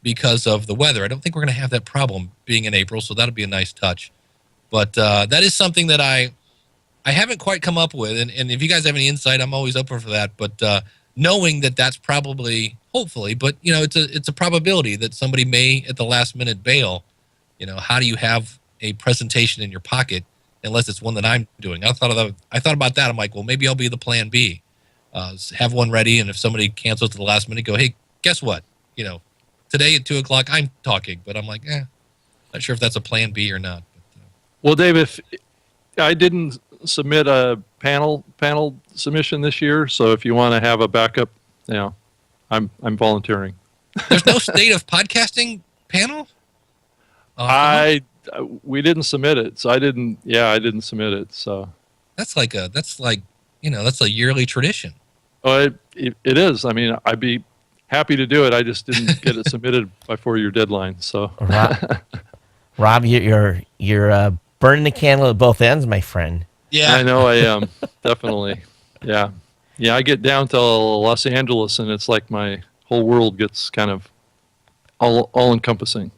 [SPEAKER 3] because of the weather. I don't think we're going to have that problem being in April, so that'll be a nice touch. But that is something that I haven't quite come up with. And if you guys have any insight, I'm always open for that. But knowing that that's probably, hopefully, but, it's a probability that somebody may at the last minute bail. How do you have a presentation in your pocket unless it's one that I'm doing? I thought about that. I'm like, well, maybe I'll be the plan B. Have one ready, and if somebody cancels at the last minute, go, hey, guess what? Today at 2:00, I'm talking. But I'm like, not sure if that's a plan B or not. But,
[SPEAKER 2] well, Dave, if I didn't submit a panel submission this year, so if you want to have a backup, I'm volunteering.
[SPEAKER 3] There's no State of Podcasting panel?
[SPEAKER 2] We didn't submit it, so I didn't submit it. So
[SPEAKER 3] that's like a yearly tradition.
[SPEAKER 2] Oh, it is. I mean, I'd be happy to do it. I just didn't get it submitted before your deadline. So
[SPEAKER 1] Rob, you're burning the candle at both ends, my friend.
[SPEAKER 2] Yeah, I know I am. Definitely. Yeah. I get down to Los Angeles, and it's like my whole world gets kind of all encompassing.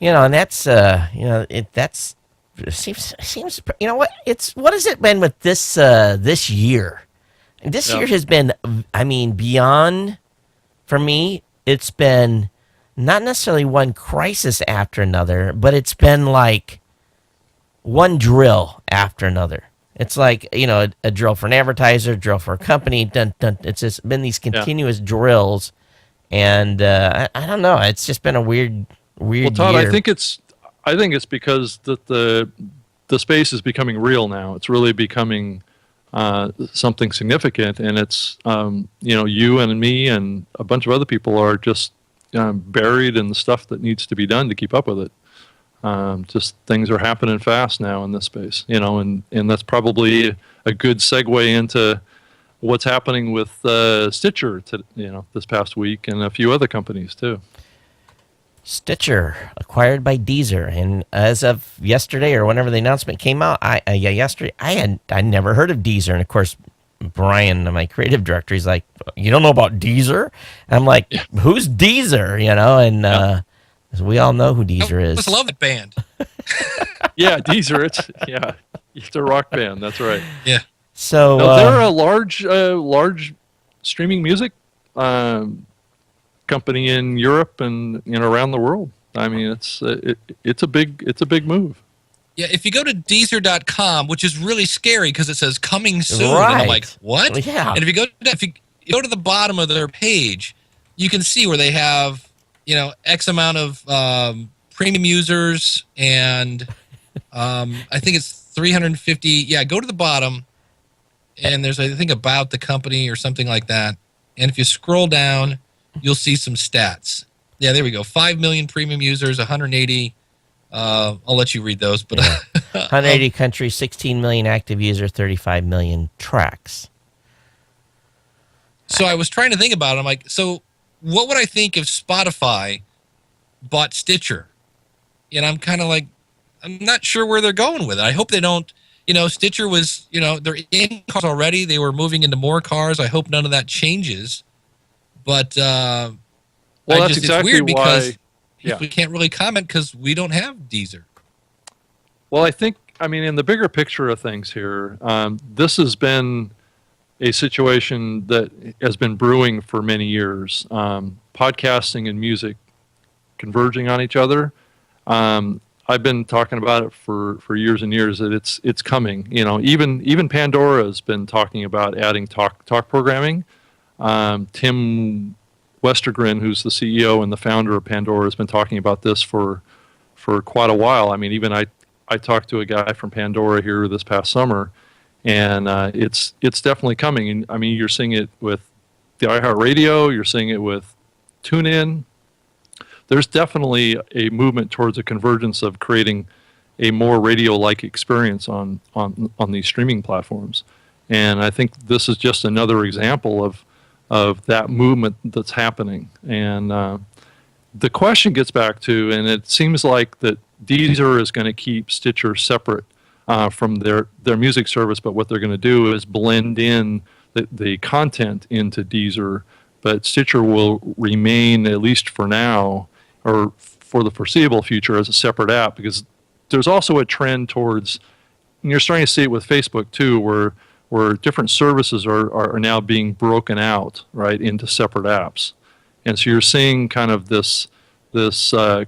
[SPEAKER 1] And that's it seems what has it been with this year? This year has been, beyond, for me, it's been not necessarily one crisis after another, but it's been like one drill after another. It's like, a drill for an advertiser, drill for a company. Dun, dun. It's just been these continuous drills. And I don't know. It's just been a weird
[SPEAKER 2] well, Todd,
[SPEAKER 1] year.
[SPEAKER 2] I think it's because the space is becoming real now. It's really becoming something significant, and it's you and me and a bunch of other people are just buried in the stuff that needs to be done to keep up with it. Just things are happening fast now in this space, and that's probably a good segue into what's happening with Stitcher, this past week, and a few other companies too.
[SPEAKER 1] Stitcher acquired by Deezer, and as of yesterday or whenever the announcement came out, yesterday I never heard of Deezer, and of course Brian, my creative director, he's like, "You don't know about Deezer?" I'm like, "Who's Deezer?" And we all know who Deezer is.
[SPEAKER 3] I just love it band.
[SPEAKER 2] Yeah, Deezer. It's a rock band. That's right.
[SPEAKER 3] Yeah.
[SPEAKER 1] So
[SPEAKER 2] they're a large streaming music company in Europe and around the world. I mean, it's a big move.
[SPEAKER 3] Yeah, if you go to Deezer.com, which is really scary because it says coming soon,
[SPEAKER 1] Right.
[SPEAKER 3] and I'm like, what?
[SPEAKER 1] Well, yeah.
[SPEAKER 3] And if you go to the bottom of their page, you can see where they have, X amount of premium users, and I think it's 350. Yeah, go to the bottom, and there's, I think, about the company or something like that. And if you scroll down, you'll see some stats. Yeah, there we go. 5 million premium users, 180. I'll let you read those, but
[SPEAKER 1] 180 countries, 16 million active users, 35 million tracks.
[SPEAKER 3] So I was trying to think about it. I'm like, so what would I think if Spotify bought Stitcher? And I'm kind of like, I'm not sure where they're going with it. I hope they don't. Stitcher was, they're in cars already. They were moving into more cars. I hope none of that changes. But
[SPEAKER 2] well, that's exactly
[SPEAKER 3] it's weird because
[SPEAKER 2] Yeah.
[SPEAKER 3] we can't really comment because we don't have Deezer.
[SPEAKER 2] Well, I mean, in the bigger picture of things here, this has been a situation that has been brewing for many years. Podcasting and music converging on each other. I've been talking about it for years and years that it's coming. Even Pandora has been talking about adding talk programming. Tim Westergren, who's the CEO and the founder of Pandora, has been talking about this for quite a while. I mean, even I talked to a guy from Pandora here this past summer, and it's definitely coming. And I mean, you're seeing it with the iHeartRadio, you're seeing it with TuneIn. There's definitely a movement towards a convergence of creating a more radio-like experience on these streaming platforms. And I think this is just another example of that movement that's happening. And the question gets back to, and it seems like that Deezer is going to keep Stitcher separate from their music service, but what they're going to do is blend in the content into Deezer, but Stitcher will remain, at least for now, or for the foreseeable future, as a separate app, because there's also a trend towards, and you're starting to see it with Facebook too, where different services are now being broken out, right, into separate apps. And so you're seeing kind of this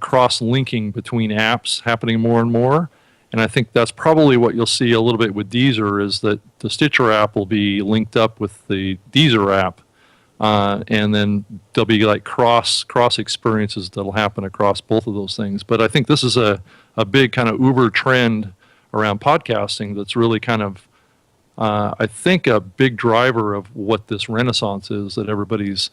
[SPEAKER 2] cross-linking between apps happening more and more. And I think that's probably what you'll see a little bit with Deezer, is that the Stitcher app will be linked up with the Deezer app. And then there'll be like cross experiences that'll happen across both of those things. But I think this is a big kind of Uber trend around podcasting that's really kind of, I think, a big driver of what this renaissance is that everybody's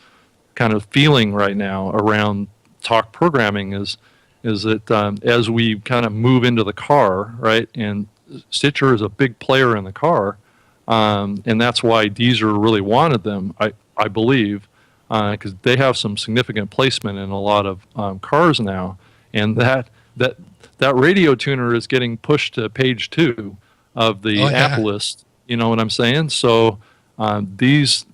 [SPEAKER 2] kind of feeling right now around talk programming is that as we kind of move into the car, right, and Stitcher is a big player in the car, and that's why Deezer really wanted them, I believe, because they have some significant placement in a lot of cars now, and that radio tuner is getting pushed to page 2 of the app list. You know what I'm saying? So these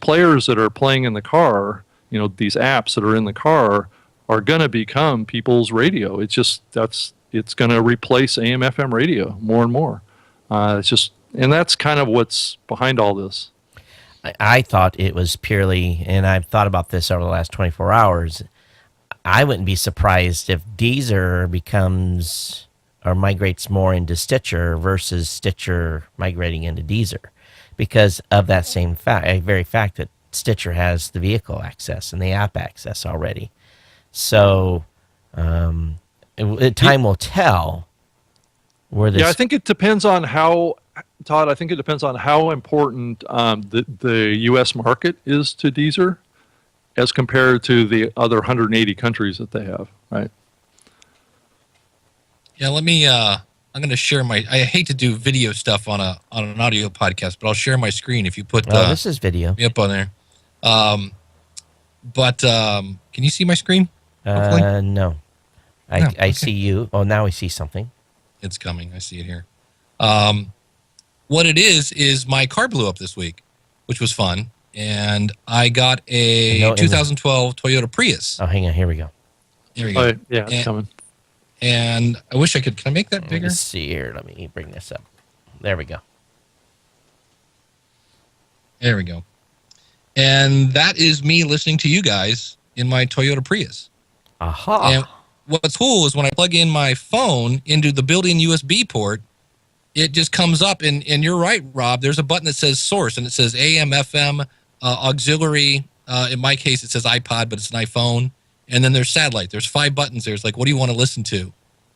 [SPEAKER 2] players that are playing in the car, these apps that are in the car, are going to become people's radio. It's going to replace AM/FM radio more and more. And that's kind of what's behind all this.
[SPEAKER 1] I thought it was purely, and I've thought about this over the last 24 hours, I wouldn't be surprised if Deezer becomes or migrates more into Stitcher versus Stitcher migrating into Deezer, because of that same very fact that Stitcher has the vehicle access and the app access already. So time will tell where this...
[SPEAKER 2] Yeah, I think it depends on how, Todd, I think it depends on how important the U.S. market is to Deezer as compared to the other 180 countries that they have, right?
[SPEAKER 3] Yeah, let me, I'm going to share I hate to do video stuff on an audio podcast, but I'll share my screen if you put...
[SPEAKER 1] this is video.
[SPEAKER 3] Up on there. But can you see my screen?
[SPEAKER 1] No. I see you. Oh, now I see something.
[SPEAKER 3] It's coming. I see it here. What it is my car blew up this week, which was fun. And I got a 2012 Toyota Prius.
[SPEAKER 1] Oh, hang on. Here we go.
[SPEAKER 3] There we go.
[SPEAKER 2] Yeah, it's coming.
[SPEAKER 3] And I wish I could. Can I make that bigger?
[SPEAKER 1] Let's see here. Let me bring this up. There we go.
[SPEAKER 3] There we go. And that is me listening to you guys in my Toyota Prius.
[SPEAKER 1] Aha.
[SPEAKER 3] what's cool is when I plug in my phone into the built-in USB port, it just comes up, and you're right, Rob. There's a button that says source, and it says AM, FM, auxiliary. In my case, it says iPod, but it's an iPhone. And then there's satellite. There's 5 buttons there. It's like, what do you want to listen to?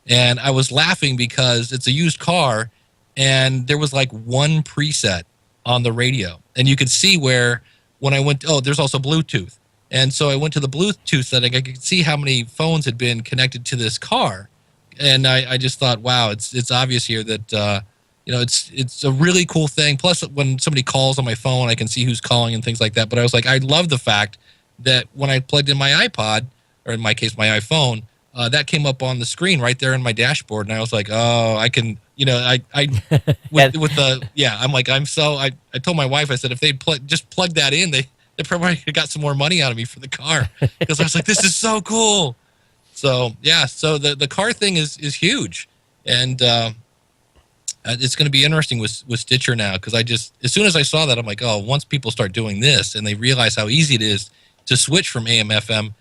[SPEAKER 3] And I was laughing because it's a used car, and there was like one preset on the radio. And you could see where when I went, there's also Bluetooth. And so I went to the Bluetooth setting. I could see how many phones had been connected to this car. And I just thought, wow, it's obvious here that, it's a really cool thing. Plus, when somebody calls on my phone, I can see who's calling and things like that. But I was like, I love the fact that when I plugged in my iPod, or in my case, my iPhone, that came up on the screen right there in my dashboard. And I was like, oh, I can, I'm like, I told my wife, I said, if they just plug that in, they probably got some more money out of me for the car. Because I was like, this is so cool. So, yeah, so the car thing is huge. And it's going to be interesting with Stitcher now, because as soon as I saw that, I'm like, once people start doing this and they realize how easy it is to switch from AM, FM,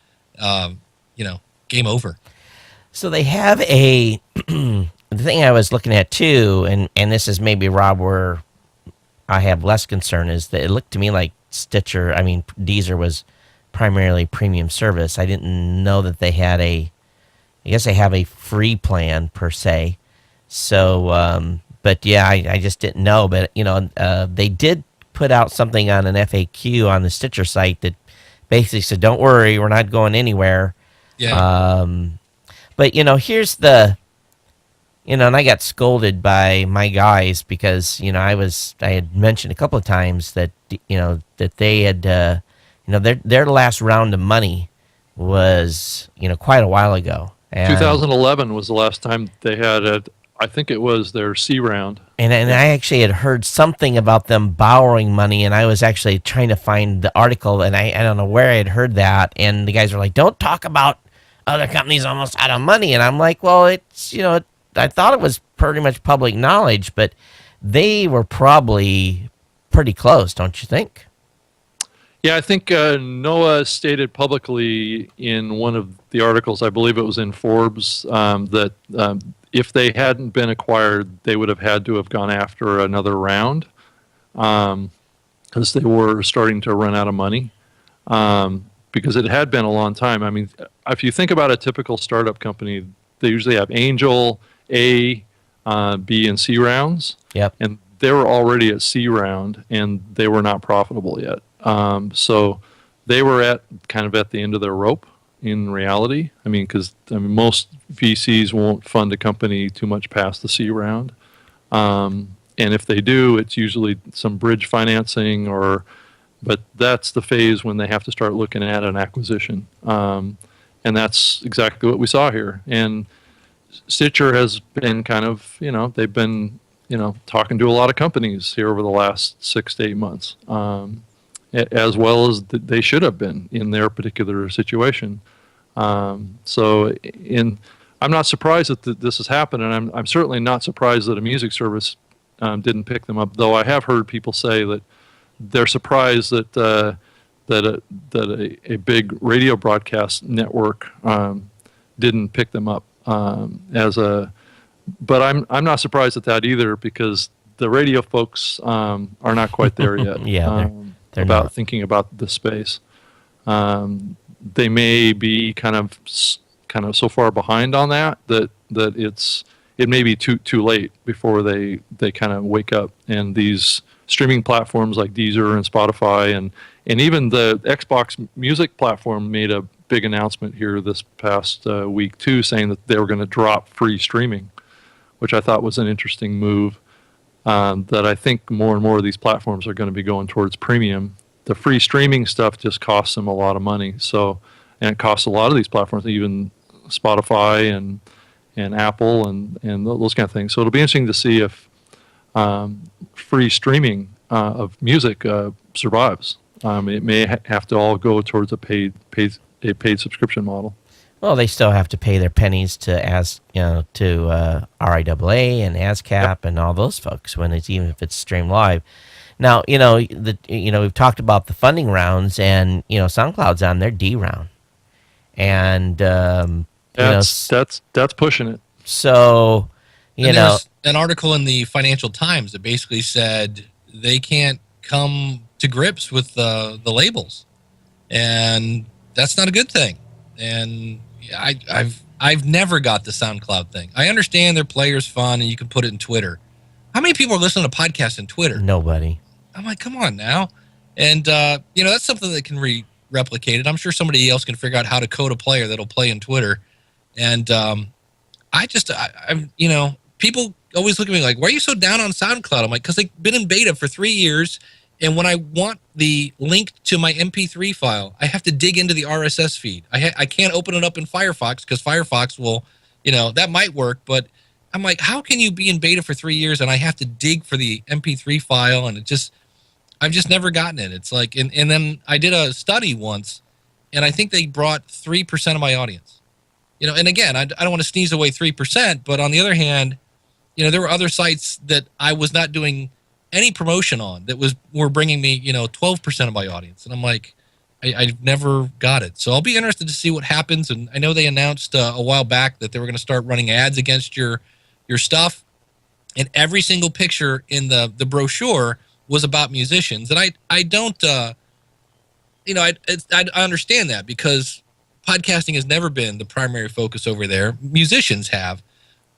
[SPEAKER 3] game over.
[SPEAKER 1] So they have the thing I was looking at too, and this is maybe, Rob, where I have less concern, is that it looked to me like Deezer was primarily premium service. I didn't know that they had I guess they have a free plan per se. So, but yeah, I just didn't know. But, they did put out something on an FAQ on the Stitcher site that basically said, don't worry, we're not going anywhere.
[SPEAKER 3] Yeah.
[SPEAKER 1] But, here's and I got scolded by my guys because, I had mentioned a couple of times that, that they had, their last round of money was, quite a while ago. And
[SPEAKER 2] 2011 was the last time they had I think it was their C round.
[SPEAKER 1] And I actually had heard something about them borrowing money, and I was actually trying to find the article, and I don't know where I had heard that. And the guys were like, don't talk about other companies almost out of money. And I'm like, well, it's, I thought it was pretty much public knowledge, but they were probably pretty close, don't you think?
[SPEAKER 2] Yeah, I think Noah stated publicly in one of the articles, I believe it was in Forbes, that if they hadn't been acquired, they would have had to have gone after another round because they were starting to run out of money because it had been a long time. I mean, if you think about a typical startup company, they usually have angel, A, B, and C rounds.
[SPEAKER 1] Yep.
[SPEAKER 2] And they were already at C round, and they were not profitable yet. So they were kind of at the end of their rope in reality. I mean, because most VCs won't fund a company too much past the C round. And if they do, it's usually some bridge financing but that's the phase when they have to start looking at an acquisition. And that's exactly what we saw here. And Stitcher has been kind of, they've been, talking to a lot of companies here over the last 6 to 8 months. As well as they should have been in their particular situation. I'm not surprised that this has happened, and I'm certainly not surprised that a music service didn't pick them up. Though I have heard people say that they're surprised that a big radio broadcast network didn't pick them up But I'm not surprised at that either, because the radio folks are not quite there yet.
[SPEAKER 1] Yeah. They're
[SPEAKER 2] about
[SPEAKER 1] not
[SPEAKER 2] thinking about the space. They may be kind of so far behind on that it may be too late before they kind of wake up. And these streaming platforms like Deezer and Spotify and even the Xbox Music platform made a big announcement here this past week too, saying that they were going to drop free streaming, which I thought was an interesting move. That I think more and more of these platforms are going to be going towards premium. The free streaming stuff just costs them a lot of money. And it costs a lot of these platforms, even Spotify and Apple and those kind of things. So it'll be interesting to see if free streaming of music survives. It may have to all go towards a paid subscription model.
[SPEAKER 1] Well, they still have to pay their pennies to RIAA and ASCAP and all those folks even if it's streamed live. Now, we've talked about the funding rounds, and SoundCloud's on their D round, and
[SPEAKER 2] That's pushing it.
[SPEAKER 1] So,
[SPEAKER 3] And there's an article in the Financial Times that basically said they can't come to grips with the labels, and that's not a good thing. And I've never got the SoundCloud thing. I understand their player's fun and you can put it in Twitter. How many people are listening to podcasts in Twitter?
[SPEAKER 1] Nobody. I'm
[SPEAKER 3] like, come on now. And that's something that can be replicated. I'm sure somebody else can figure out how to code a player that'll play in Twitter. And people always look at me like, why are you so down on SoundCloud? I'm like, because they've been in beta for 3 years, and when I want the link to my MP3 file, I have to dig into the RSS feed. I can't open it up in Firefox because Firefox will, that might work, but I'm like, how can you be in beta for 3 years and I have to dig for the MP3 file? And I've just never gotten it. It's like, and then I did a study once, and I think they brought 3% of my audience. And again, I don't want to sneeze away 3%, but on the other hand, there were other sites that I was not doing any promotion on that were bringing me, 12% of my audience. And I'm like, I've never got it. So I'll be interested to see what happens. And I know they announced a while back that they were going to start running ads against your stuff. And every single picture in the brochure was about musicians. And I don't, I understand that because podcasting has never been the primary focus over there. Musicians have.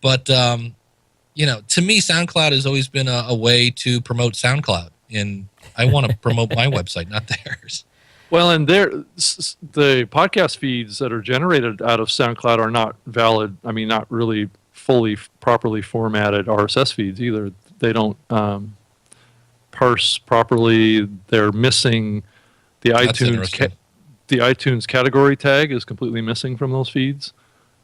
[SPEAKER 3] But, to me, SoundCloud has always been a way to promote SoundCloud. And I want to promote my website, not theirs.
[SPEAKER 2] Well, and the podcast feeds that are generated out of SoundCloud are not valid. I mean, not really fully, properly formatted RSS feeds either. They don't parse properly. They're missing the iTunes. The iTunes category tag is completely missing from those feeds.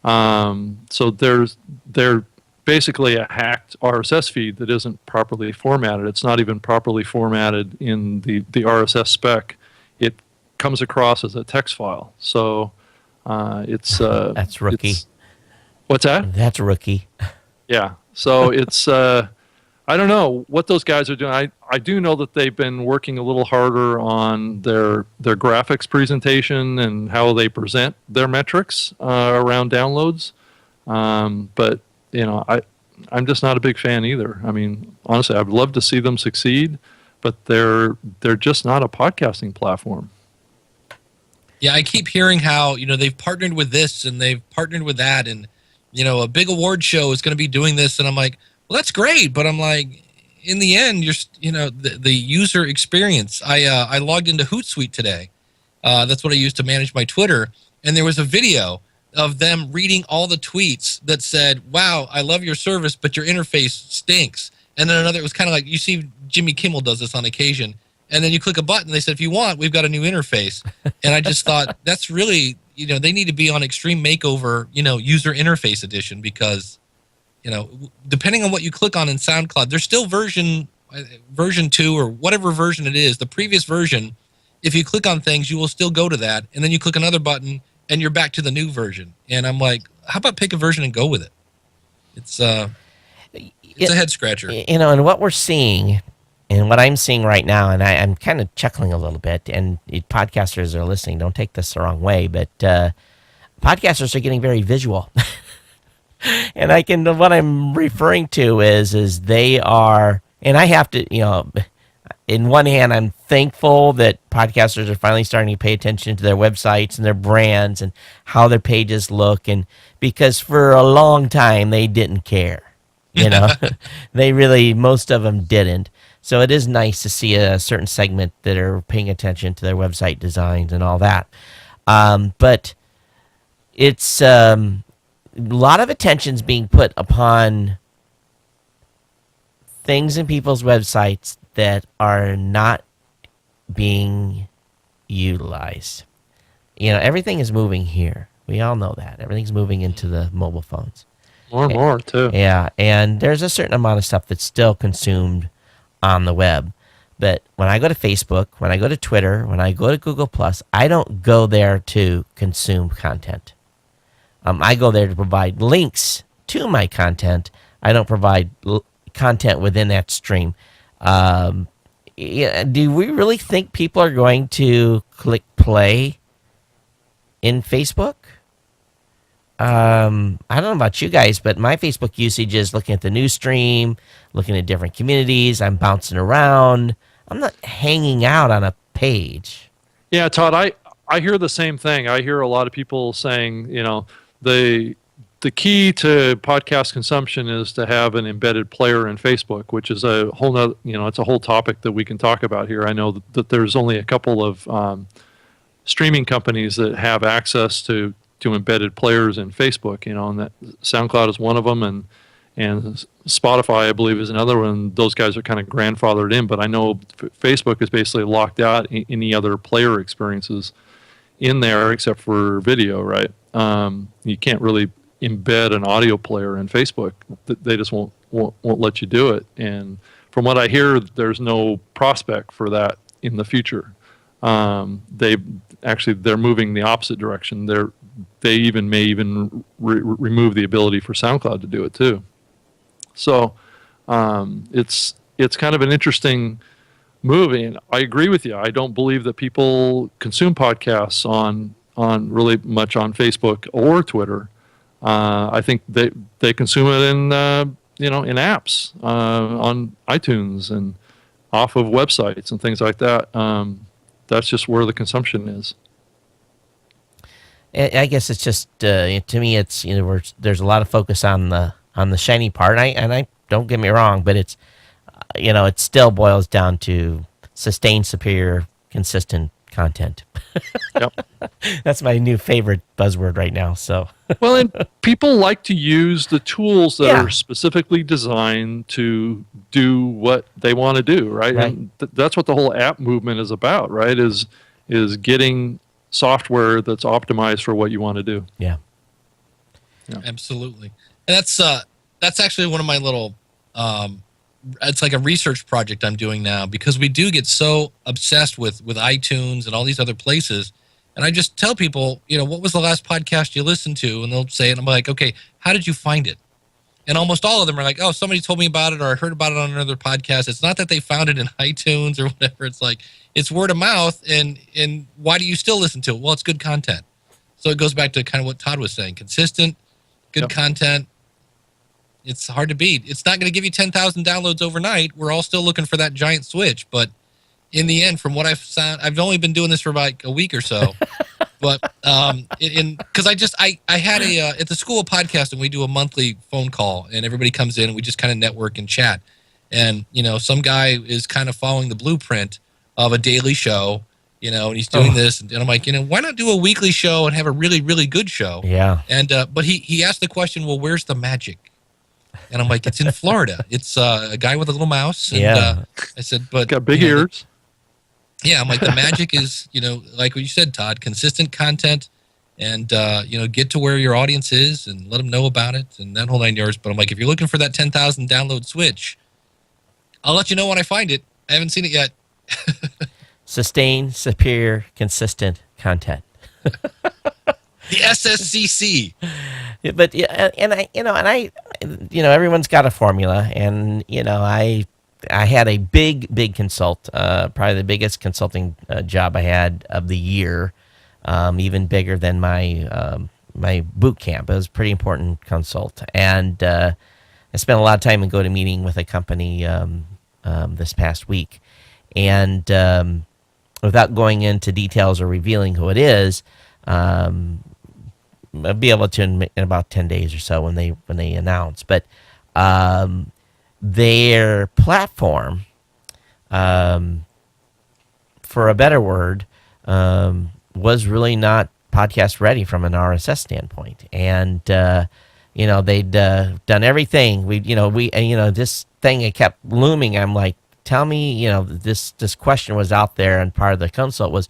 [SPEAKER 2] So they're basically a hacked RSS feed that isn't properly formatted. It's not even properly formatted in the RSS spec. It comes across as a text file. So it's
[SPEAKER 1] that's rookie.
[SPEAKER 2] What's that?
[SPEAKER 1] That's rookie.
[SPEAKER 2] Yeah. So it's I don't know what those guys are doing. I do know that they've been working a little harder on their graphics presentation and how they present their metrics around downloads. But I'm just not a big fan either. I mean, honestly, I'd love to see them succeed, but they're just not a podcasting platform.
[SPEAKER 3] Yeah, I keep hearing how, they've partnered with this and they've partnered with that, and, a big award show is going to be doing this, and I'm like, well, that's great, but I'm like, in the end, the user experience. I logged into Hootsuite today. That's what I use to manage my Twitter, and there was a video of them reading all the tweets that said, wow, I love your service, but your interface stinks. And then another, it was kind of like, you see Jimmy Kimmel does this on occasion. And then you click a button, they said, if you want, we've got a new interface. And I just thought, that's really, they need to be on Extreme Makeover, user interface edition, because, depending on what you click on in SoundCloud, there's still version 2 or whatever version it is, the previous version. If you click on things, you will still go to that. And then you click another button, and you're back to the new version. And I'm like, how about pick a version and go with it? It's a head scratcher.
[SPEAKER 1] And what we're seeing, and what I'm seeing right now, and I'm kind of chuckling a little bit, and podcasters are listening, don't take this the wrong way, but podcasters are getting very visual. And what I'm referring to is they are, and I have to, in one hand, I'm thankful that podcasters are finally starting to pay attention to their websites and their brands and how their pages look, and because for a long time they didn't care, they really, most of them didn't. So it is nice to see a certain segment that are paying attention to their website designs and all that. But it's a lot of attention's being put upon things in people's websites that are not being utilized. Everything is moving here. We all know that. Everything's moving into the mobile phones.
[SPEAKER 2] More and more, too.
[SPEAKER 1] Yeah, and there's a certain amount of stuff that's still consumed on the web. But when I go to Facebook, when I go to Twitter, when I go to Google+, I don't go there to consume content. I go there to provide links to my content. I don't provide content within that stream. Do we really think people are going to click play in Facebook? I don't know about you guys, but my Facebook usage is looking at the news stream, looking at different communities. I'm bouncing around. I'm not hanging out on a page.
[SPEAKER 2] Yeah, Todd, I hear the same thing. I hear a lot of people saying, the key to podcast consumption is to have an embedded player in Facebook, which is a whole nother, it's a whole topic that we can talk about here. I know that there's only a couple of streaming companies that have access to embedded players in Facebook, and that SoundCloud is one of them, and Spotify, I believe, is another one. Those guys are kind of grandfathered in, but I know Facebook is basically locked out any other player experiences in there except for video, right? You can't really embed an audio player in Facebook. They just won't let you do it. And from what I hear, there's no prospect for that in the future. They're moving the opposite direction. They may remove the ability for SoundCloud to do it too. So it's kind of an interesting move, and I agree with you. I don't believe that people consume podcasts on really much on Facebook or Twitter. I think they consume it in in apps on iTunes and off of websites and things like that. That's just where the consumption is.
[SPEAKER 1] I guess it's just to me, it's there's a lot of focus on the shiny part, and I don't get me wrong, but it's it still boils down to sustained, superior, consistent content.
[SPEAKER 2] Yep.
[SPEAKER 1] That's my new favorite buzzword right now. So
[SPEAKER 2] well, and people like to use the tools that are specifically designed to do what they want to do, right? And that's what the whole app movement is about, right? Is getting software that's optimized for what you want to do.
[SPEAKER 1] Yeah.
[SPEAKER 3] Absolutely. And that's actually one of my little it's like a research project I'm doing now, because we do get so obsessed with iTunes and all these other places. And I just tell people, what was the last podcast you listened to? And they'll say it. And I'm like, okay, how did you find it? And almost all of them are like, oh, somebody told me about it, or I heard about it on another podcast. It's not that they found it in iTunes or whatever. It's like, it's word of mouth. And why do you still listen to it? Well, it's good content. So it goes back to kind of what Todd was saying. Consistent, good content. It's hard to beat. It's not going to give you 10,000 downloads overnight. We're all still looking for that giant switch. But in the end, from what I've found, I've only been doing this for about a week or so. But because I had at the School of Podcasting, we do a monthly phone call, and everybody comes in and we just kind of network and chat. And, some guy is kind of following the blueprint of a daily show, and he's doing this. And I'm like, why not do a weekly show and have a really, really good show?
[SPEAKER 1] Yeah.
[SPEAKER 3] And but he asked the question, well, where's the magic? And I'm like, it's in Florida. It's a guy with a little mouse. And I said, but
[SPEAKER 2] got big ears.
[SPEAKER 3] Yeah, I'm like, the magic is, like what you said, Todd, consistent content, and get to where your audience is and let them know about it and that whole 9 yards. But I'm like, if you're looking for that 10,000 download switch, I'll let you know when I find it. I haven't seen it yet.
[SPEAKER 1] Sustained, superior, consistent content.
[SPEAKER 3] The SSCC.
[SPEAKER 1] But everyone's got a formula, and I had a big consult, probably the biggest consulting job I had of the year, even bigger than my boot camp. It was a pretty important consult, and I spent a lot of time in GoToMeeting with a company this past week, and without going into details or revealing who it is, I'll be able to in about 10 days or so when they announce. But their platform, for a better word, was really not podcast ready from an RSS standpoint. And they'd done everything. This thing, it kept looming. I'm like, tell me, this question was out there, and part of the consult was,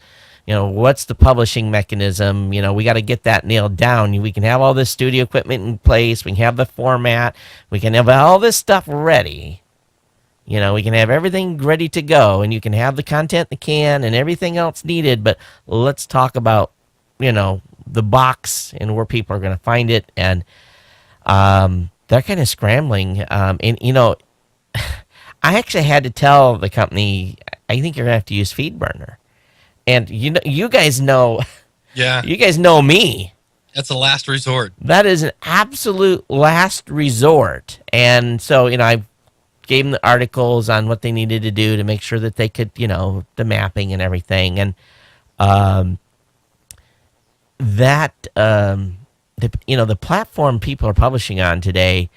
[SPEAKER 1] what's the publishing mechanism? We got to get that nailed down. We can have all this studio equipment in place. We can have the format. We can have all this stuff ready. We can have everything ready to go, and you can have the content in the can and everything else needed. But let's talk about, the box and where people are going to find it. And they're kind of scrambling. I actually had to tell the company, I think you're going to have to use FeedBurner. And you guys know,
[SPEAKER 3] yeah,
[SPEAKER 1] you guys know me.
[SPEAKER 3] That's a last resort.
[SPEAKER 1] That is an absolute last resort. And so, I gave them the articles on what they needed to do to make sure that they could, the mapping and everything. And the platform people are publishing on today,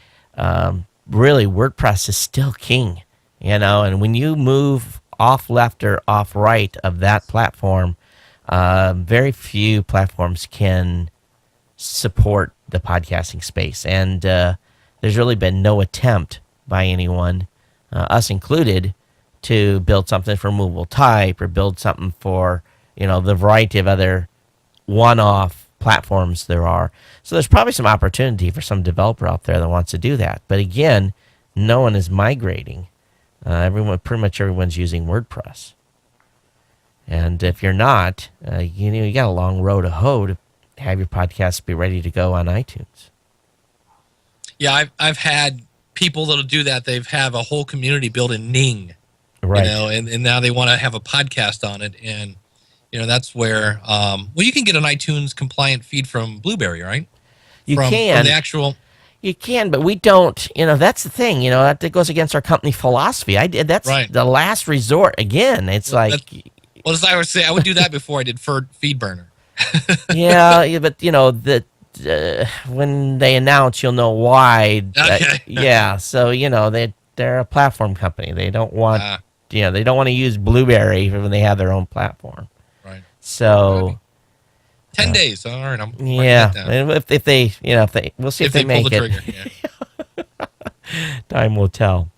[SPEAKER 1] really WordPress is still king, and when you move off left or off right of that platform, very few platforms can support the podcasting space. And there's really been no attempt by anyone, us included, to build something for movable type or build something for, the variety of other one-off platforms there are. So there's probably some opportunity for some developer out there that wants to do that. But again, no one is migrating. Pretty much everyone's using WordPress. And if you're not, you got a long road to hoe to have your podcast be ready to go on iTunes.
[SPEAKER 3] Yeah, I've had people that'll do that. They've have a whole community built in Ning,
[SPEAKER 1] Right.
[SPEAKER 3] And now they want to have a podcast on it. And, that's where, you can get an iTunes compliant feed from Blueberry, right?
[SPEAKER 1] You
[SPEAKER 3] From the actual...
[SPEAKER 1] You can, but we don't. That's the thing. That goes against our company philosophy. That's
[SPEAKER 3] right.
[SPEAKER 1] The last resort. Again, it's like.
[SPEAKER 3] Well, as I would say, I would do that before I did FeedBurner.
[SPEAKER 1] yeah, but when they announce, you'll know why.
[SPEAKER 3] Okay.
[SPEAKER 1] Yeah, so they're a platform company. They don't want they don't want to use Blueberry when they have their own platform.
[SPEAKER 3] Right.
[SPEAKER 1] So.
[SPEAKER 3] 10 days. All right, I'm
[SPEAKER 1] Yeah, if they we'll see if they make
[SPEAKER 3] pull the
[SPEAKER 1] it.
[SPEAKER 3] trigger. Yeah.
[SPEAKER 1] Time will tell.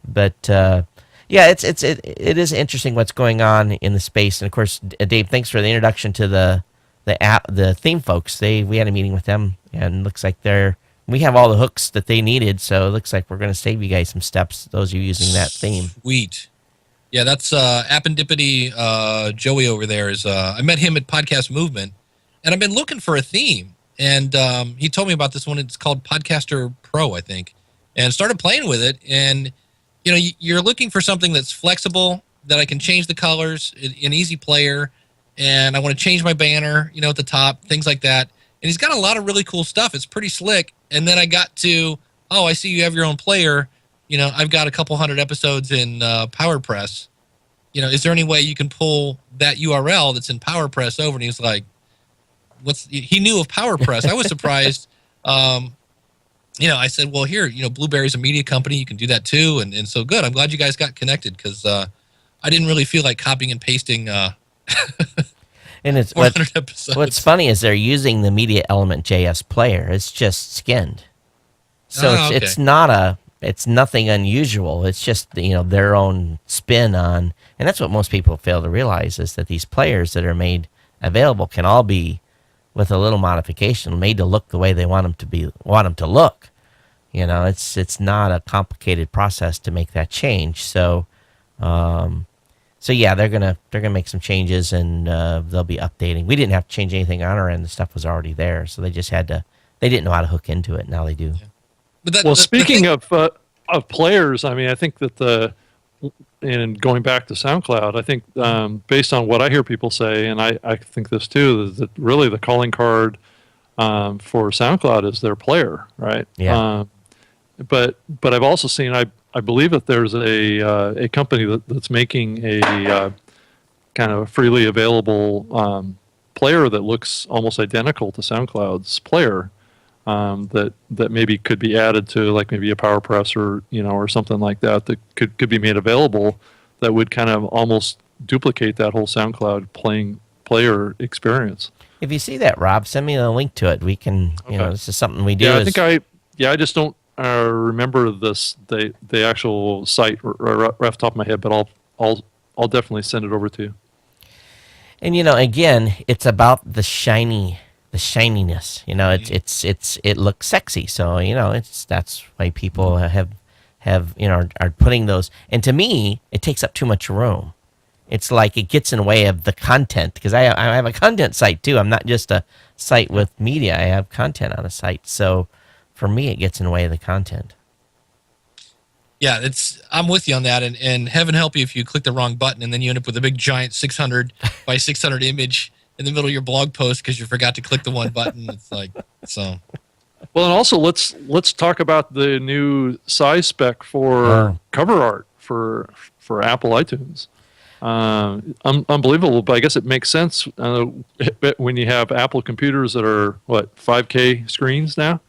[SPEAKER 1] But it is interesting what's going on in the space. And of course, Dave, thanks for the introduction to the theme folks. We had a meeting with them, and it looks like we have all the hooks that they needed. So it looks like we're going to save you guys some steps. Those of you using that theme.
[SPEAKER 3] Sweet. Yeah, that's Appendipity. Joey over there is. I met him at Podcast Movement. And I've been looking for a theme, and he told me about this one. It's called Podcaster Pro, I think, and started playing with it. And you're looking for something that's flexible, that I can change the colors, an easy player, and I want to change my banner, at the top, things like that. And he's got a lot of really cool stuff. It's pretty slick. And then I got to, I see you have your own player. I've got a couple hundred episodes in PowerPress. Is there any way you can pull that URL that's in PowerPress over? And he was like, he knew of PowerPress. I was surprised. I said, well, here, Blueberry's a media company. You can do that too. And so good. I'm glad you guys got connected, because I didn't really feel like copying and pasting
[SPEAKER 1] and it's
[SPEAKER 3] 400 episodes.
[SPEAKER 1] What's funny is they're using the Media Element JS player. It's just skinned. So it's nothing unusual. It's just, their own spin on, and that's what most people fail to realize, is that these players that are made available can all be, with a little modification, made to look the way they want them to look. It's not a complicated process to make that change. So, yeah, they're gonna make some changes, and they'll be updating. We didn't have to change anything on our end; the stuff was already there. So they just had to. They didn't know how to hook into it. Now they do.
[SPEAKER 3] Yeah.
[SPEAKER 2] But speaking of players, I think that and going back to SoundCloud, I think based on what I hear people say, and I think this too, is that really the calling card for SoundCloud is their player, right?
[SPEAKER 1] Yeah.
[SPEAKER 2] But I've also seen, I believe that there's a company that's making a kind of freely available player that looks almost identical to SoundCloud's player. That maybe could be added to, like, maybe a PowerPress or something like that could be made available, that would kind of almost duplicate that whole SoundCloud player experience.
[SPEAKER 1] If you see that, Rob, send me a link to it. We can, this is something we do.
[SPEAKER 2] Yeah, I just don't remember the actual site right off the top of my head, but I'll definitely send it over to you.
[SPEAKER 1] And again, it's about the shininess. It looks sexy. So that's why people have are putting those. And to me, it takes up too much room. It's like it gets in the way of the content, because I have a content site too. I'm not just a site with media. I have content on a site. So for me, it gets in the way of the content.
[SPEAKER 3] Yeah, I'm with you on that, and heaven help you if you click the wrong button and then you end up with a big giant 600 by 600 image in the middle of your blog post because you forgot to click the one button. It's like so.
[SPEAKER 2] Well, and also let's talk about the new size spec for cover art for Apple iTunes. Unbelievable, but I guess it makes sense when you have Apple computers that are 5K screens now.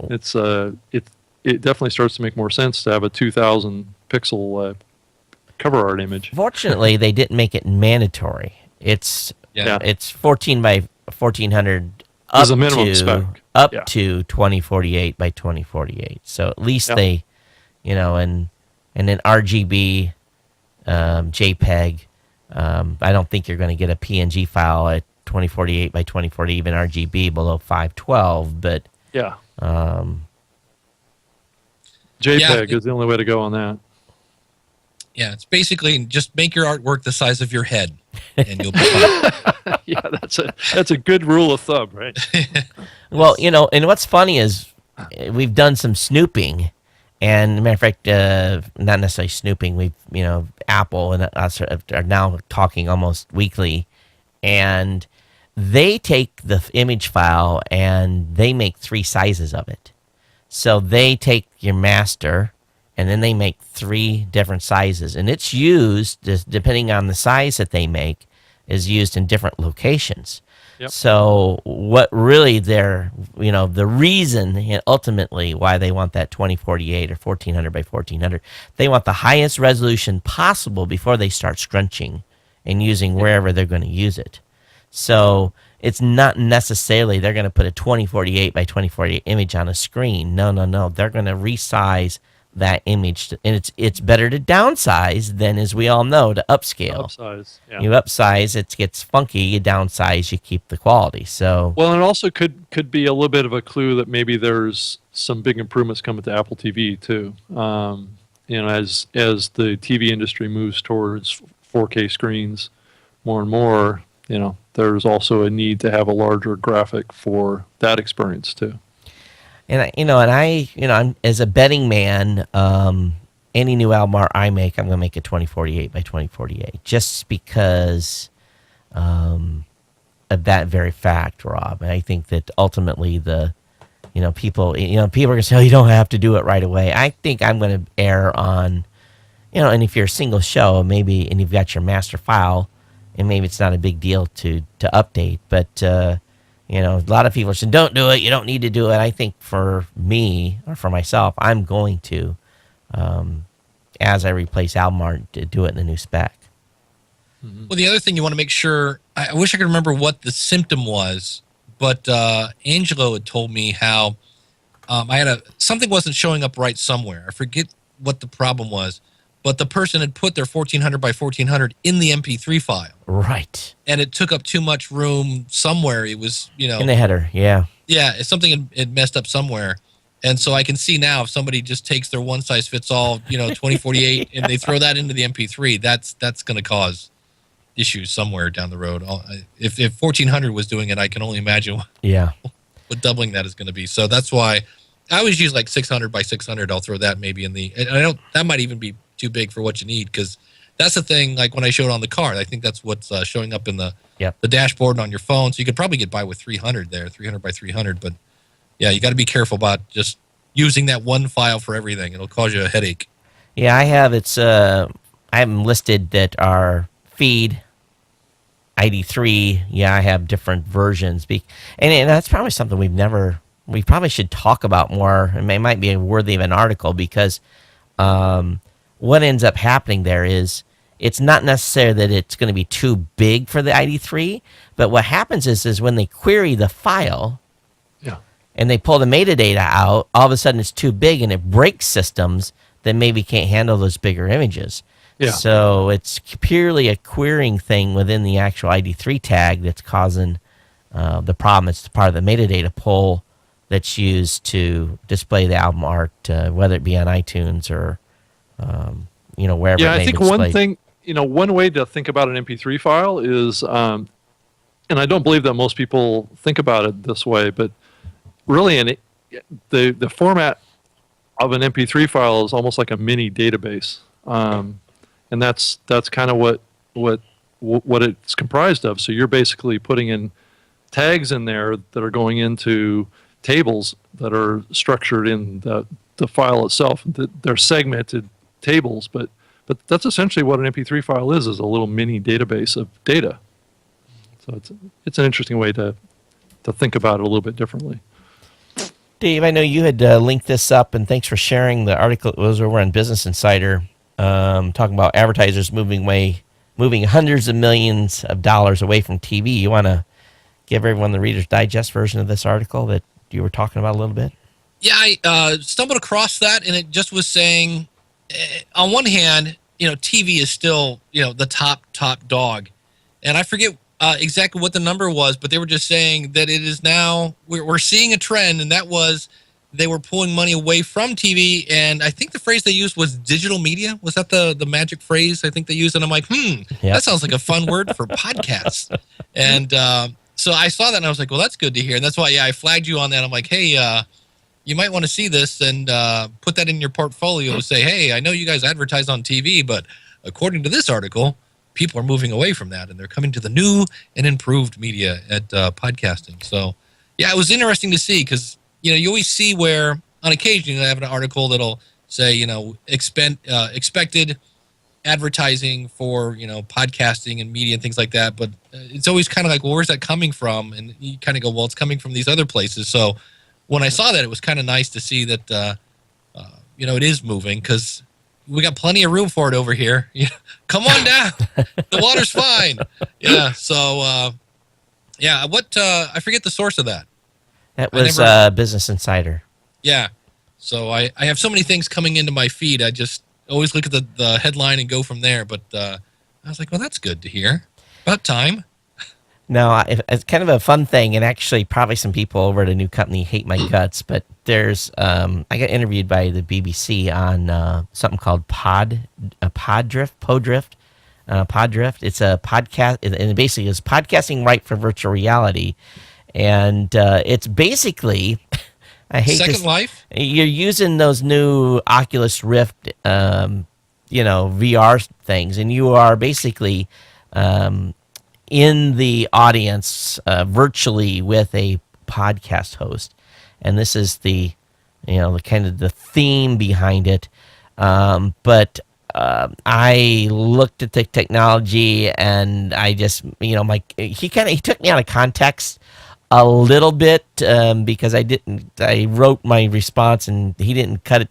[SPEAKER 2] It definitely starts to make more sense to have a 2,000 pixel cover art image.
[SPEAKER 1] Fortunately, they didn't make it mandatory. It's 14 by 1400
[SPEAKER 2] As a minimum spec.
[SPEAKER 1] to 2048 by 2048. So at least they, and then RGB, JPEG. I don't think you're going to get a PNG file at 2048 by 2040, even RGB below 512. But
[SPEAKER 2] JPEG is the only way to go on that.
[SPEAKER 3] Yeah, it's basically just make your artwork the size of your head, and you'll be fine.
[SPEAKER 2] Yeah, that's a good rule of thumb, right?
[SPEAKER 1] Well, and what's funny is we've done some snooping, and matter of fact, not necessarily snooping. We've, Apple and us are now talking almost weekly, and they take the image file and they make 3 sizes of it. So they take your master, and then they make 3 different sizes, and it's used depending on the size that they make, is used in different locations. Yep. So what really the reason and ultimately why they want that 2048 or 1400 by 1400, they want the highest resolution possible before they start scrunching and using wherever they're going to use it. So it's not necessarily they're going to put a 2048 by 2048 image on a screen. No. They're going to resize that image, and it's better to downsize than, as we all know, to upscale.
[SPEAKER 2] Upsize, yeah.
[SPEAKER 1] You upsize, it gets funky. You downsize, you keep the quality. So
[SPEAKER 2] well, and it also could be a little bit of a clue that maybe there's some big improvements coming to Apple TV too. As the TV industry moves towards 4K screens more and more, there's also a need to have a larger graphic for that experience too.
[SPEAKER 1] And I'm as a betting man, any new album art I make, I'm going to make it 2048 by 2048, just because of that very fact, Rob. And I think that ultimately people are going to say, oh, you don't have to do it right away. I think I'm going to err on, and if you're a single show, maybe, and you've got your master file, and maybe it's not a big deal to update, but a lot of people say, don't do it. You don't need to do it. I think for me or for myself, I'm going to, as I replace album art, to do it in the new spec.
[SPEAKER 3] Well, the other thing you want to make sure, I wish I could remember what the symptom was, but Angelo had told me how something wasn't showing up right somewhere. I forget what the problem was, but the person had put their 1400 by 1400 in the MP3 file.
[SPEAKER 1] Right.
[SPEAKER 3] And it took up too much room somewhere. It was,
[SPEAKER 1] in the header, yeah.
[SPEAKER 3] Yeah, something had messed up somewhere. And so I can see now if somebody just takes their one size fits all, 2048, and they throw that into the MP3, that's going to cause issues somewhere down the road. If 1400 was doing it, I can only imagine what doubling that is going to be. So that's why I always use like 600 by 600. I'll throw that maybe in the, and that might even be too big for what you need, because that's the thing, like when I showed on the card, I think that's what's showing up in the dashboard and on your phone. So you could probably get by with 300 there, 300 by 300. But yeah, you got to be careful about just using that one file for everything. It'll cause you a headache.
[SPEAKER 1] Yeah, I have them listed that are feed ID3. Yeah, I have different versions. And that's probably something we probably should talk about more. It might be worthy of an article, because what ends up happening there is it's not necessarily that it's going to be too big for the ID3, but what happens is when they query the file and they pull the metadata out, all of a sudden it's too big and it breaks systems that maybe can't handle those bigger images. Yeah. So it's purely a querying thing within the actual ID3 tag that's causing the problem. It's part of the metadata pull that's used to display the album art, whether it be on iTunes or wherever.
[SPEAKER 2] Yeah,
[SPEAKER 1] it may
[SPEAKER 2] I think
[SPEAKER 1] be displayed.
[SPEAKER 2] one thing, one way to think about an MP3 file is, and I don't believe that most people think about it this way, but really, the format of an MP3 file is almost like a mini database, and that's kind of what what it's comprised of. So you're basically putting in tags in there that are going into tables that are structured in the file itself. They're segmented tables, but that's essentially what an MP3 file is a little mini database of data. So it's an interesting way to think about it a little bit differently.
[SPEAKER 1] Dave, I know you had linked this up, and thanks for sharing the article. It was over on Business Insider, talking about advertisers moving hundreds of millions of dollars away from TV. You want to give everyone the Reader's Digest version of this article that you were talking about a little bit?
[SPEAKER 3] Yeah, I stumbled across that, and it just was saying, on one hand, TV is still, the top dog. And I forget exactly what the number was, but they were just saying that it is now, we're seeing a trend, and that was they were pulling money away from TV, and I think the phrase they used was digital media. Was that the magic phrase I think they used? And I'm like, that sounds like a fun word for podcasts. And so I saw that, and I was like, well, that's good to hear. And that's why, I flagged you on that. I'm like, hey, you might want to see this and put that in your portfolio. Say, hey, I know you guys advertise on TV, but according to this article, people are moving away from that, and they're coming to the new and improved media at podcasting. So, it was interesting to see because, you always see where on occasion you have an article that'll say, expected advertising for, podcasting and media and things like that. But it's always kind of like, well, where's that coming from? And you kind of go, well, it's coming from these other places. So when I saw that, it was kind of nice to see that, it is moving because we got plenty of room for it over here. Come on down. The water's fine. Yeah. So, I forget the source of that.
[SPEAKER 1] That was Business Insider.
[SPEAKER 3] Yeah. So I have so many things coming into my feed. I just always look at the headline and go from there. But I was like, well, that's good to hear. About time.
[SPEAKER 1] No, it's kind of a fun thing, and actually probably some people over at a new company hate my guts, but there's I got interviewed by the BBC on something called Podrift. It's a podcast, and basically it's podcasting right for virtual reality, and it's basically I hate
[SPEAKER 3] Second
[SPEAKER 1] this,
[SPEAKER 3] Life.
[SPEAKER 1] You're using those new Oculus Rift, VR things, and you are basically in the audience virtually with a podcast host, and this is the kind of the theme behind it. But I looked at the technology, and I just he took me out of context a little bit because I wrote my response and he didn't cut it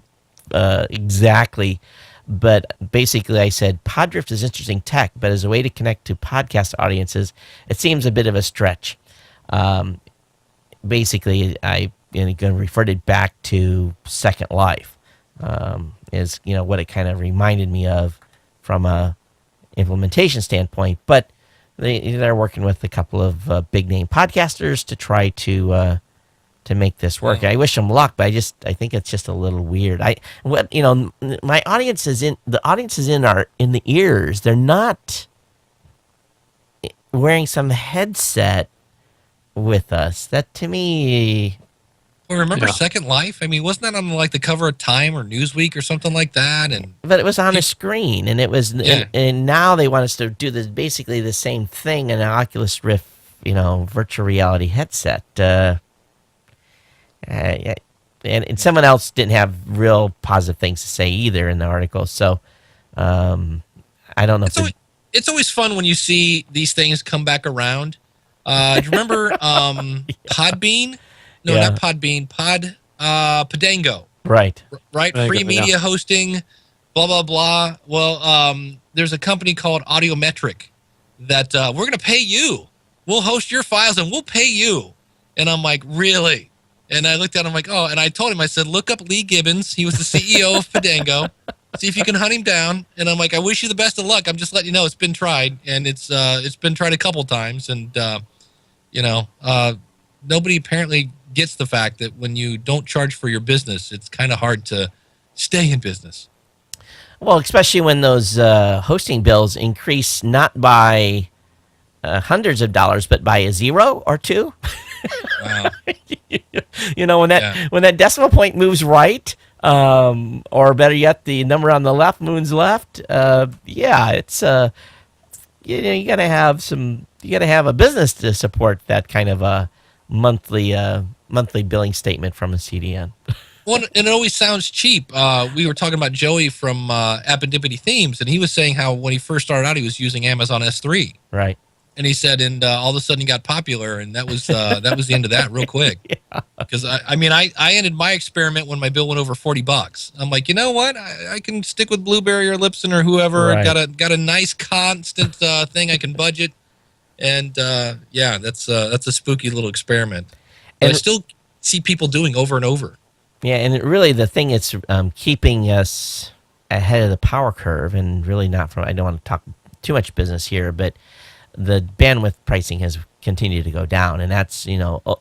[SPEAKER 1] exactly. But basically, I said, Podrift is interesting tech, but as a way to connect to podcast audiences, it seems a bit of a stretch. Basically, I referred it back to Second Life, is what it kind of reminded me of from a implementation standpoint. But they're working with a couple of big name podcasters to try to make this work. I wish them luck, but I think it's just a little weird. My audience is in the ears. They're not wearing some headset with us. That to me.
[SPEAKER 3] Well, remember Second Life? I mean, wasn't that on like the cover of Time or Newsweek or something like that?
[SPEAKER 1] But it was on a screen, and it was, and now they want us to do this basically the same thing in an Oculus Rift, virtual reality headset. And someone else didn't have real positive things to say either in the article. So I don't know.
[SPEAKER 3] It's always fun when you see these things come back around. Do you remember Podbean? No, not Podbean. Podango.
[SPEAKER 1] Right.
[SPEAKER 3] Right. Free media hosting. Blah blah blah. Well, there's a company called Audiometric that we're going to pay you. We'll host your files and we'll pay you. And I'm like, really? And I looked at him like, oh, and I told him, I said, look up Lee Gibbons. He was the CEO of Podango. See if you can hunt him down. And I'm like, I wish you the best of luck. I'm just letting you know it's been tried, and it's been tried a couple times, and nobody apparently gets the fact that when you don't charge for your business, it's kind of hard to stay in business.
[SPEAKER 1] Well, especially when those hosting bills increase not by hundreds of dollars, but by a zero or two.
[SPEAKER 3] Wow.
[SPEAKER 1] When that decimal point moves right, or better yet, the number on the left moves left. It's you got to have a business to support that kind of a monthly billing statement from a CDN.
[SPEAKER 3] Well, and it always sounds cheap. We were talking about Joey from Appendipity Themes, and he was saying how when he first started out, he was using Amazon S3.
[SPEAKER 1] Right.
[SPEAKER 3] And he said, and all of a sudden he got popular, and that was the end of that real quick. Because I ended my experiment when my bill went over $40. I'm like, you know what? I can stick with Blueberry or Lipson or whoever.
[SPEAKER 1] Right.
[SPEAKER 3] Got a nice constant thing I can budget, and that's a spooky little experiment. But I still see people doing over and over.
[SPEAKER 1] Yeah, and really the thing is keeping us ahead of the power curve, and really not from. I don't want to talk too much business here, but the bandwidth pricing has continued to go down, and that's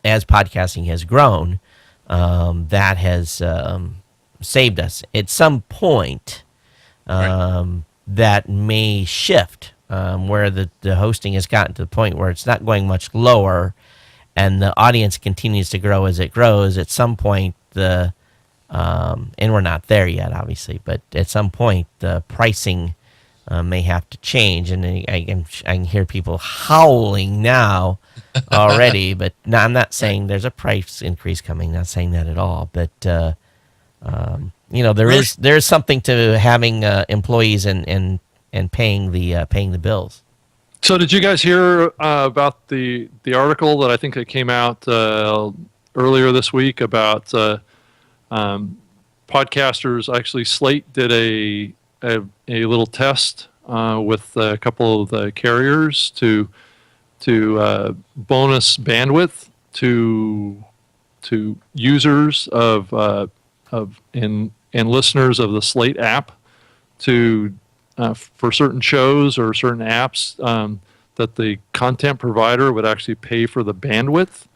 [SPEAKER 1] as podcasting has grown, that has saved us. At some point, that may shift where the hosting has gotten to the point where it's not going much lower, and the audience continues to grow as it grows. At some point, and we're not there yet, obviously, but at some point the pricing may have to change, and I can hear people howling now already. But no, I'm not saying there's a price increase coming. Not saying that at all. But there is something to having employees and paying the bills.
[SPEAKER 2] So did you guys hear about the article that I think that came out earlier this week about podcasters? Actually, Slate did a little test with a couple of the carriers to bonus bandwidth to users of and listeners of the Slate app to for certain shows or certain apps that the content provider would actually pay for the bandwidth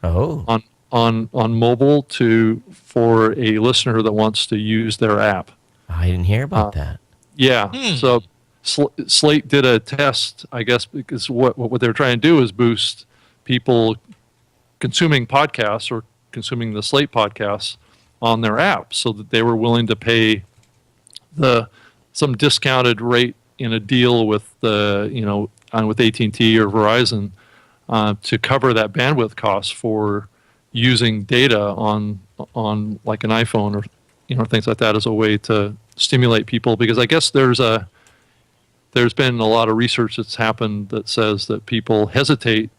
[SPEAKER 2] on mobile for a listener that wants to use their app.
[SPEAKER 1] I didn't hear about that.
[SPEAKER 2] Yeah, so Slate did a test, I guess, because what they're trying to do is boost people consuming podcasts or consuming the Slate podcasts on their app, so that they were willing to pay some discounted rate in a deal with with AT&T or Verizon to cover that bandwidth cost for using data on like an iPhone or things like that as a way to stimulate people. Because I guess there's been a lot of research that's happened that says that people hesitate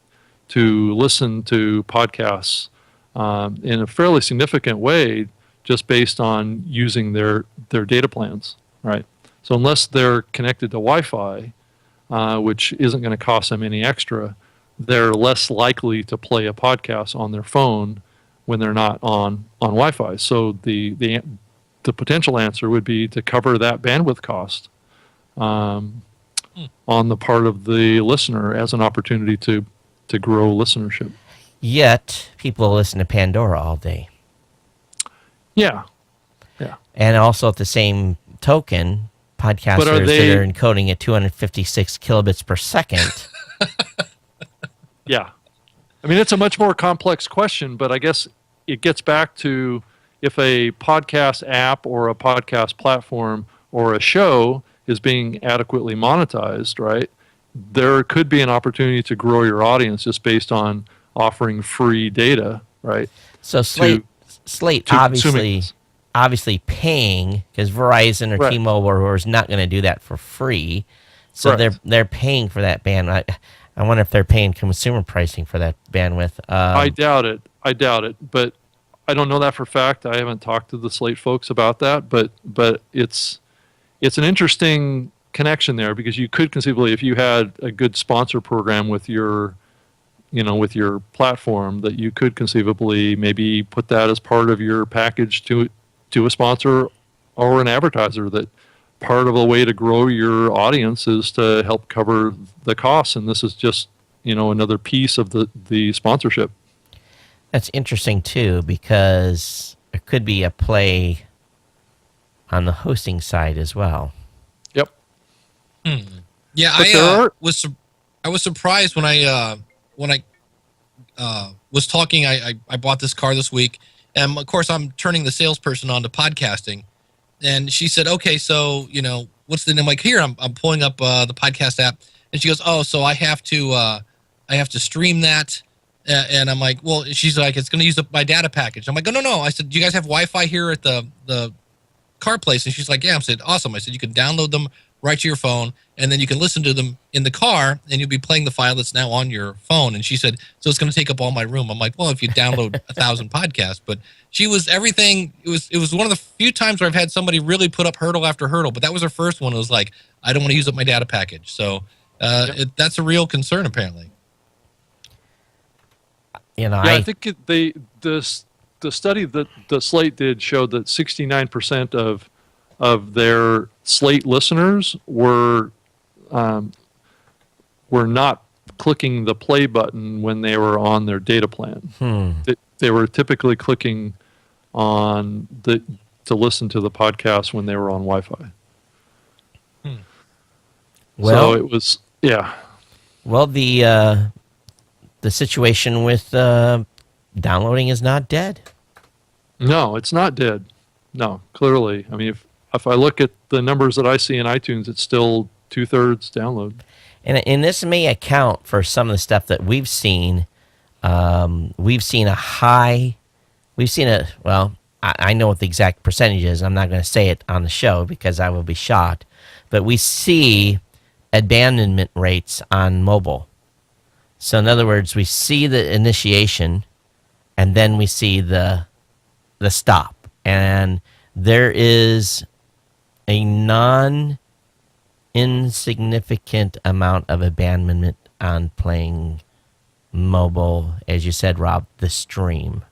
[SPEAKER 2] to listen to podcasts in a fairly significant way just based on using their data plans, right? So unless they're connected to Wi-Fi, which isn't going to cost them any extra, they're less likely to play a podcast on their phone when they're not on Wi-Fi. So the potential answer would be to cover that bandwidth cost on the part of the listener as an opportunity to grow listenership.
[SPEAKER 1] Yet people listen to Pandora all day.
[SPEAKER 2] Yeah.
[SPEAKER 1] And also at the same token, podcasters that are encoding at 256 kilobits per second.
[SPEAKER 2] Yeah. I mean, it's a much more complex question, but I guess it gets back to if a podcast app or a podcast platform or a show is being adequately monetized, right, there could be an opportunity to grow your audience just based on offering free data, right?
[SPEAKER 1] So Slate obviously paying, because Verizon or T-Mobile is not going to do that for free. So they're paying for that bandwidth. I wonder if they're paying consumer pricing for that bandwidth.
[SPEAKER 2] I doubt it. But I don't know that for a fact. I haven't talked to the Slate folks about that. But it's an interesting connection there, because you could conceivably, if you had a good sponsor program with your platform, that you could conceivably maybe put that as part of your package to a sponsor or an advertiser, that part of the way to grow your audience is to help cover the costs, and this is just another piece of the sponsorship.
[SPEAKER 1] That's interesting too, because there could be a play on the hosting side as well.
[SPEAKER 2] Yep.
[SPEAKER 3] Yeah, I was surprised when I was talking. I bought this car this week, and of course I'm turning the salesperson on to podcasting. And she said, "Okay, so what's the name?" I'm like, "Here, I'm pulling up the podcast app." And she goes, "Oh, so I have to stream that." And I'm like, "Well," she's like, "It's going to use up my data package." I'm like, "Oh, no." I said, "Do you guys have Wi-Fi here at the car place?" And she's like, "Yeah." I said, "Awesome." I said, "You can download them right to your phone, and then you can listen to them in the car, and you'll be playing the file that's now on your phone." And she said, "So it's going to take up all my room." I'm like, "Well, if you download 1,000 podcasts." But she was everything. It was one of the few times where I've had somebody really put up hurdle after hurdle. But that was her first one. It was like, "I don't want to use up my data package." So that's a real concern, apparently.
[SPEAKER 2] I think the study that the Slate did showed that 69% of their Slate listeners were not clicking the play button when they were on their data plan. They were typically clicking on to listen to the podcast when they were on Wi-Fi.
[SPEAKER 1] Well,
[SPEAKER 2] so it was
[SPEAKER 1] Well, the situation with downloading is not dead.
[SPEAKER 2] No, it's not dead. No, clearly. I mean, if I look at the numbers that I see in iTunes, it's still 2/3 download.
[SPEAKER 1] And this may account for some of the stuff that we've seen. We've seen I know what the exact percentage is. I'm not going to say it on the show because I will be shot. But we see abandonment rates on mobile. So in other words, we see the initiation, and then we see the stop. And there is a non-insignificant amount of abandonment on playing mobile, as you said, Rob, the stream.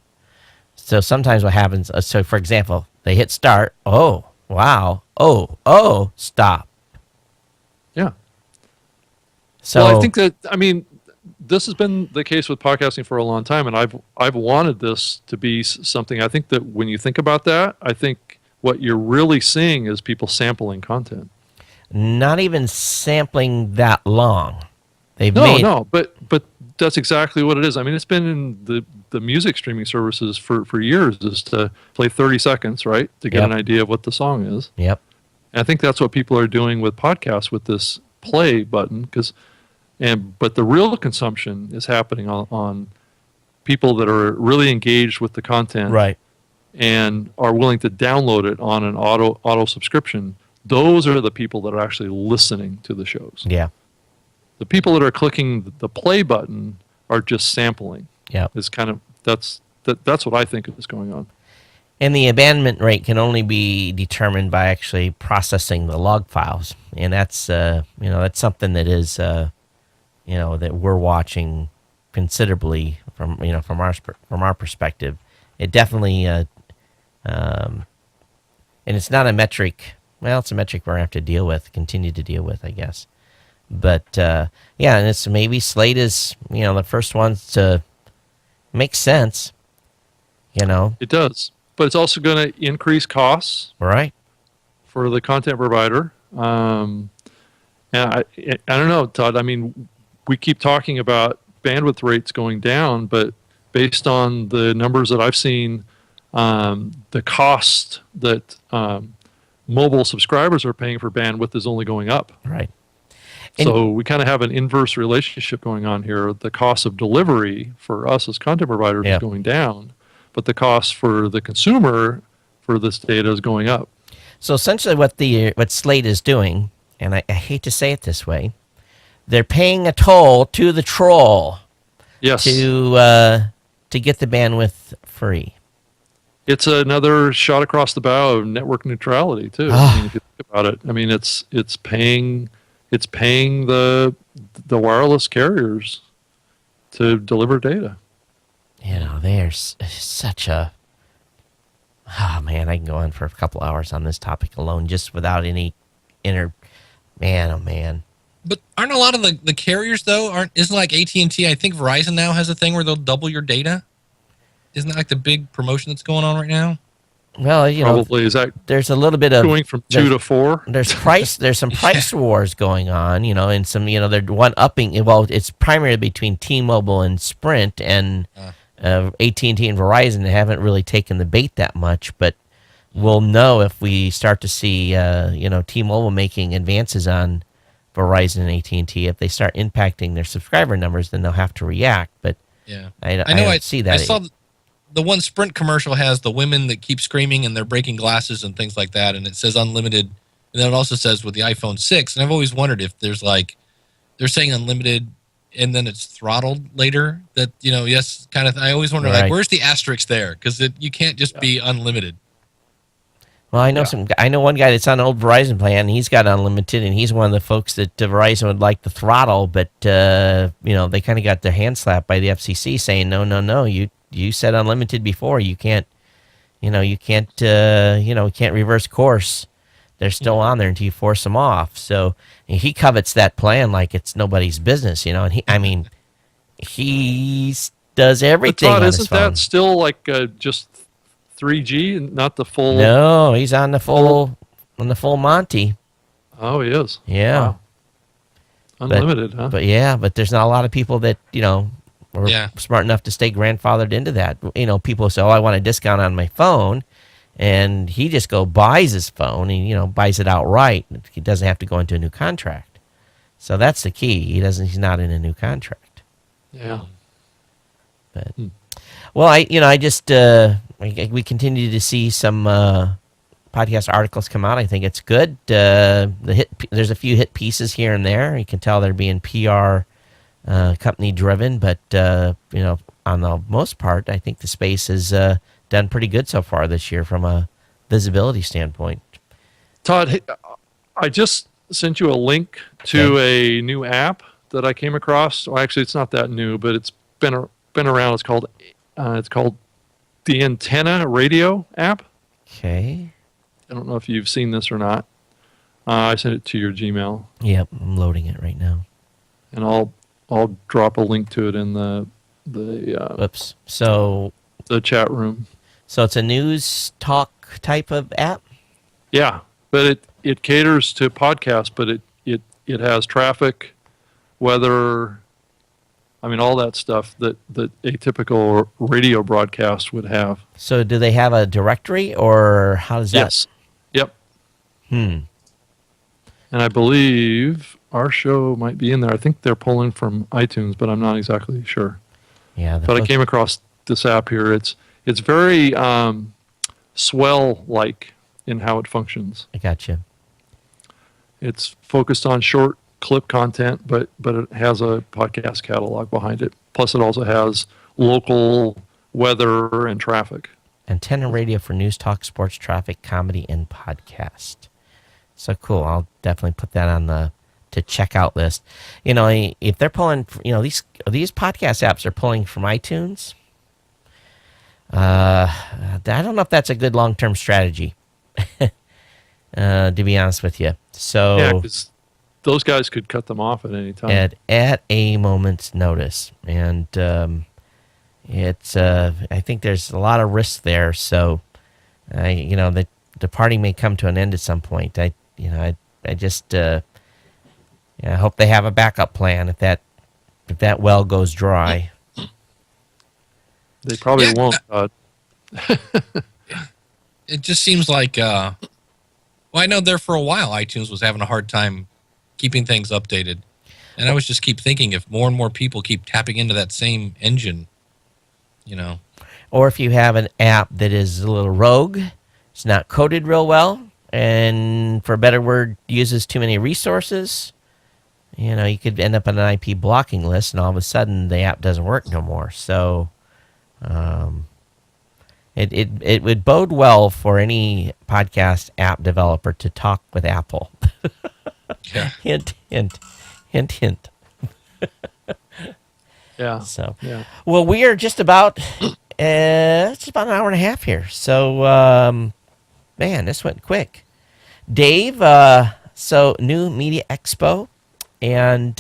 [SPEAKER 1] So sometimes what happens, so for example, they hit start, oh, wow, oh, stop.
[SPEAKER 2] Yeah.
[SPEAKER 1] So
[SPEAKER 2] well, I think that, this has been the case with podcasting for a long time, and I've wanted this to be something. I think that when you think about that, I think what you're really seeing is people sampling content.
[SPEAKER 1] Not even sampling that long.
[SPEAKER 2] But that's exactly what it is. I mean, it's been in the music streaming services for years, is to play 30 seconds, right, to get an idea of what the song is.
[SPEAKER 1] Yep.
[SPEAKER 2] And I think that's what people are doing with podcasts with this play button, but the real consumption is happening on people that are really engaged with the content,
[SPEAKER 1] right,
[SPEAKER 2] and are willing to download it on an auto subscription. Those are the people that are actually listening to the shows.
[SPEAKER 1] Yeah.
[SPEAKER 2] The people that are clicking the play button are just sampling.
[SPEAKER 1] Yeah.
[SPEAKER 2] It's kind of that's what I think is going on.
[SPEAKER 1] And the abandonment rate can only be determined by actually processing the log files, and that's that's something that is that we're watching considerably from our perspective. It definitely and it's not a metric. Well, it's a metric we're going to have to continue to deal with, I guess. But and it's maybe Slate is the first ones to make sense.
[SPEAKER 2] It does, but it's also going to increase costs,
[SPEAKER 1] right,
[SPEAKER 2] for the content provider. And I don't know, Todd. I mean, we keep talking about bandwidth rates going down, but based on the numbers that I've seen, the cost that mobile subscribers are paying for bandwidth is only going up.
[SPEAKER 1] Right.
[SPEAKER 2] So we kind of have an inverse relationship going on here. The cost of delivery for us as content providers is going down, but the cost for the consumer for this data is going up.
[SPEAKER 1] So essentially what Slate is doing, and I hate to say it this way, they're paying a toll to the troll.
[SPEAKER 2] Yes.
[SPEAKER 1] To get the bandwidth free.
[SPEAKER 2] It's another shot across the bow of network neutrality too. I mean, if you think about it, I mean it's paying the wireless carriers to deliver data.
[SPEAKER 1] There's such a I can go on for a couple hours on this topic alone, just without any man.
[SPEAKER 3] But aren't a lot of the carriers though? Isn't like AT&T? I think Verizon now has a thing where they'll double your data. Isn't that like the big promotion that's going on right now?
[SPEAKER 1] Well,
[SPEAKER 2] probably is that.
[SPEAKER 1] There's a little bit of
[SPEAKER 2] going from 2 to 4.
[SPEAKER 1] There's some price wars going on, and some they're one upping. Well, it's primarily between T-Mobile and Sprint, and AT&T and Verizon haven't really taken the bait that much. But we'll know if we start to see T-Mobile making advances on Verizon and AT&T. If they start impacting their subscriber numbers, then they'll have to react. But
[SPEAKER 3] Yeah,
[SPEAKER 1] I don't see that.
[SPEAKER 3] I saw the one Sprint commercial has the women that keep screaming and they're breaking glasses and things like that, and it says unlimited, and then it also says with the iPhone 6. And I've always wondered if there's like they're saying unlimited and then it's throttled later. That yes, kind of. I always wonder like where's the asterisk there, because you can't just be unlimited.
[SPEAKER 1] Well, I know one guy that's on an old Verizon plan. He's got unlimited, and he's one of the folks that Verizon would like to throttle, but they kind of got their hand slapped by the FCC saying, no, you said unlimited before. You can't reverse course. They're still on there until you force them off. So he covets that plan like it's nobody's business, and he does everything on his phone.
[SPEAKER 2] Isn't that still like just 3G and not the full?
[SPEAKER 1] No, he's on the full Monty.
[SPEAKER 2] Oh, he is.
[SPEAKER 1] Yeah.
[SPEAKER 2] Wow. Unlimited, huh?
[SPEAKER 1] But there's not a lot of people that were smart enough to stay grandfathered into that. People say, "Oh, I want a discount on my phone," and he just buys his phone and buys it outright. He doesn't have to go into a new contract. So that's the key. He's not in a new contract.
[SPEAKER 2] Yeah.
[SPEAKER 1] But we continue to see some podcast articles come out. I think it's good. There's a few hit pieces here and there. You can tell they're being PR company driven, but on the most part, I think the space has done pretty good so far this year from a visibility standpoint.
[SPEAKER 2] Todd, hey, I just sent you a link to a new app that I came across. Well, actually, it's not that new, but it's been around. It's called the Antenna Radio app.
[SPEAKER 1] Okay.
[SPEAKER 2] I don't know if you've seen this or not. I sent it to your Gmail.
[SPEAKER 1] Yep, I'm loading it right now.
[SPEAKER 2] And I'll drop a link to it in the
[SPEAKER 1] Whoops. So
[SPEAKER 2] the chat room.
[SPEAKER 1] So it's a news talk type of app?
[SPEAKER 2] Yeah, but it caters to podcasts, but it has traffic, weather, all that stuff that a typical radio broadcast would have.
[SPEAKER 1] So do they have a directory, or how does that?
[SPEAKER 2] Yes. Yep. And I believe our show might be in there. I think they're pulling from iTunes, but I'm not exactly sure.
[SPEAKER 1] Yeah.
[SPEAKER 2] But I came across this app here. It's very Swell-like in how it functions.
[SPEAKER 1] I gotcha.
[SPEAKER 2] It's focused on short clip content, but it has a podcast catalog behind it. Plus, it also has local weather and traffic.
[SPEAKER 1] Antenna Radio for news, talk, sports, traffic, comedy, and podcast. So cool. I'll definitely put that on the to check out list. If they're pulling, these podcast apps are pulling from iTunes. I don't know if that's a good long-term strategy. To be honest with you. So
[SPEAKER 2] yeah, because those guys could cut them off at any time.
[SPEAKER 1] At a moment's notice. And it's I think there's a lot of risk there. So the party may come to an end at some point. I just I hope they have a backup plan if that well goes dry.
[SPEAKER 2] They probably won't.
[SPEAKER 3] It just seems like I know there for a while iTunes was having a hard time keeping things updated. And I was just keep thinking if more and more people keep tapping into that same engine,
[SPEAKER 1] Or if you have an app that is a little rogue, it's not coded real well, and for a better word, uses too many resources, you could end up on an IP blocking list, and all of a sudden the app doesn't work no more. So it would bode well for any podcast app developer to talk with Apple.
[SPEAKER 3] Yeah.
[SPEAKER 1] Hint, hint, hint, hint.
[SPEAKER 2] Yeah.
[SPEAKER 1] So,
[SPEAKER 2] yeah.
[SPEAKER 1] Well, we are just about it's about an hour and a half here. So, man, this went quick. Dave, so new Media Expo, and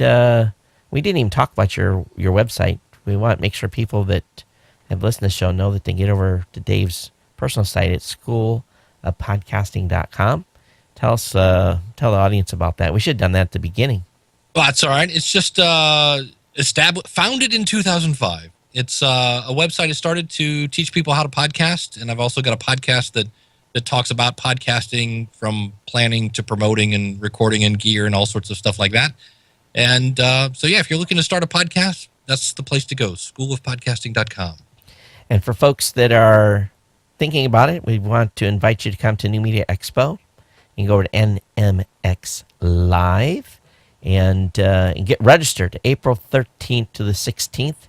[SPEAKER 1] we didn't even talk about your website. We want to make sure people that have listened to the show know that they get over to Dave's personal site at schoolofpodcasting.com. Tell the audience about that. We should have done that at the beginning.
[SPEAKER 3] Well, that's all right. It's just founded in 2005. It's a website I started to teach people how to podcast, and I've also got a podcast that that talks about podcasting from planning to promoting and recording and gear and all sorts of stuff like that. And so, yeah, if you're looking to start a podcast, that's the place to go, schoolofpodcasting.com.
[SPEAKER 1] And for folks that are thinking about it, we want to invite you to come to New Media Expo. You can go over to NMX Live and get registered April 13th to the 16th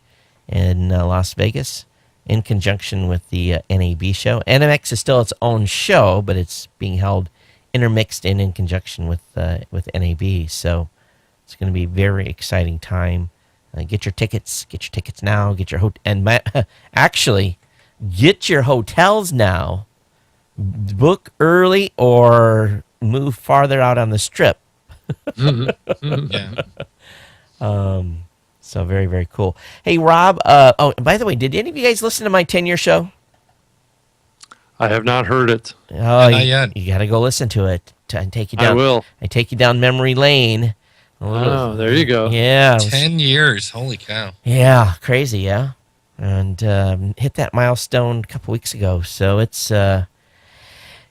[SPEAKER 1] in Las Vegas in conjunction with the NAB show. NMX is still its own show, but it's being held intermixed in conjunction with NAB. So it's going to be a very exciting time. Get your tickets. Get your tickets now. Get your actually, get your hotels now. Book early or move farther out on the strip.
[SPEAKER 3] Yeah.
[SPEAKER 1] So very, very cool. Hey, Rob. Oh, by the way, did any of you guys listen to my 10-year show?
[SPEAKER 2] I have not heard it.
[SPEAKER 1] Oh,
[SPEAKER 3] Not yet.
[SPEAKER 1] You got to go listen to it. And take you down.
[SPEAKER 2] I will.
[SPEAKER 1] I take you down memory lane.
[SPEAKER 2] Oh, there you go.
[SPEAKER 1] Yeah.
[SPEAKER 3] 10 years. Holy cow.
[SPEAKER 1] Yeah, crazy, yeah. And hit that milestone a couple weeks ago. So it's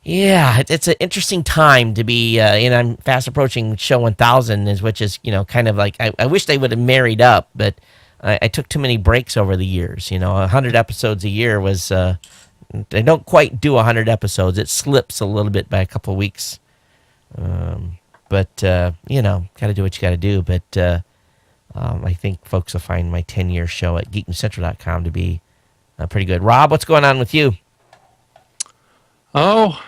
[SPEAKER 1] it's an interesting time to be, I'm fast approaching show 1000, which is, kind of like, I wish they would have married up, but I took too many breaks over the years. 100 episodes a year was, they don't quite do 100 episodes. It slips a little bit by a couple weeks. But got to do what you got to do. But I think folks will find my 10-year show at geeknewscentral.com to be pretty good. Rob, what's going on with you?
[SPEAKER 2] Oh,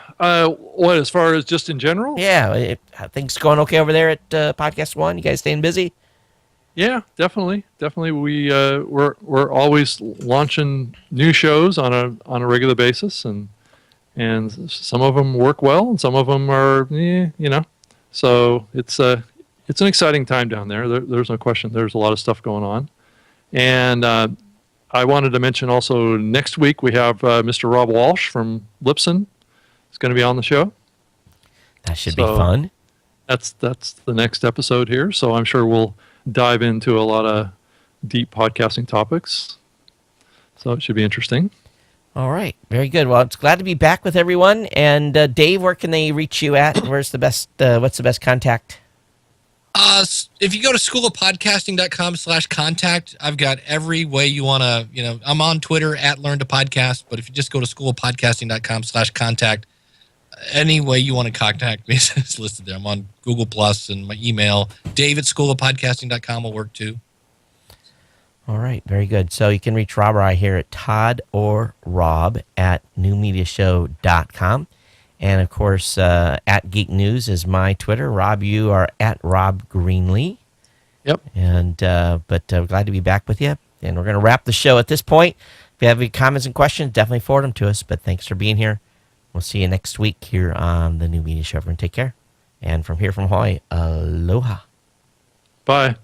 [SPEAKER 2] what, as far as just in general?
[SPEAKER 1] Yeah, things going okay over there at Podcast One? You guys staying busy?
[SPEAKER 2] Yeah, definitely. We're always launching new shows on a regular basis, and some of them work well, and some of them are, So it's an exciting time down there. There's no question. There's a lot of stuff going on, and I wanted to mention also next week we have Mr. Rob Walsh from Lipson. Is going to be on the show.
[SPEAKER 1] That should be fun.
[SPEAKER 2] That's the next episode here. So I'm sure we'll dive into a lot of deep podcasting topics. So it should be interesting.
[SPEAKER 1] All right, very good. Well, it's glad to be back with everyone. And Dave, where can they reach you at? Where's the best? What's the best contact?
[SPEAKER 3] If you go to schoolofpodcasting.com/contact, I've got every way you want to, I'm on Twitter at Learn to Podcast, but if you just go to schoolofpodcasting.com/contact, any way you want to contact me is listed there. I'm on Google Plus, and my email, dave@schoolofpodcasting.com will work too.
[SPEAKER 1] All right, very good. So you can reach Rob or I here at Todd or Rob at newmediashow.com. And, of course, at Geek News is my Twitter. Rob, you are at Rob Greenlee.
[SPEAKER 2] Yep.
[SPEAKER 1] And but glad to be back with you. And we're going to wrap the show at this point. If you have any comments and questions, definitely forward them to us. But thanks for being here. We'll see you next week here on the New Media Show. Everyone take care. And from here from Hawaii, aloha.
[SPEAKER 2] Bye.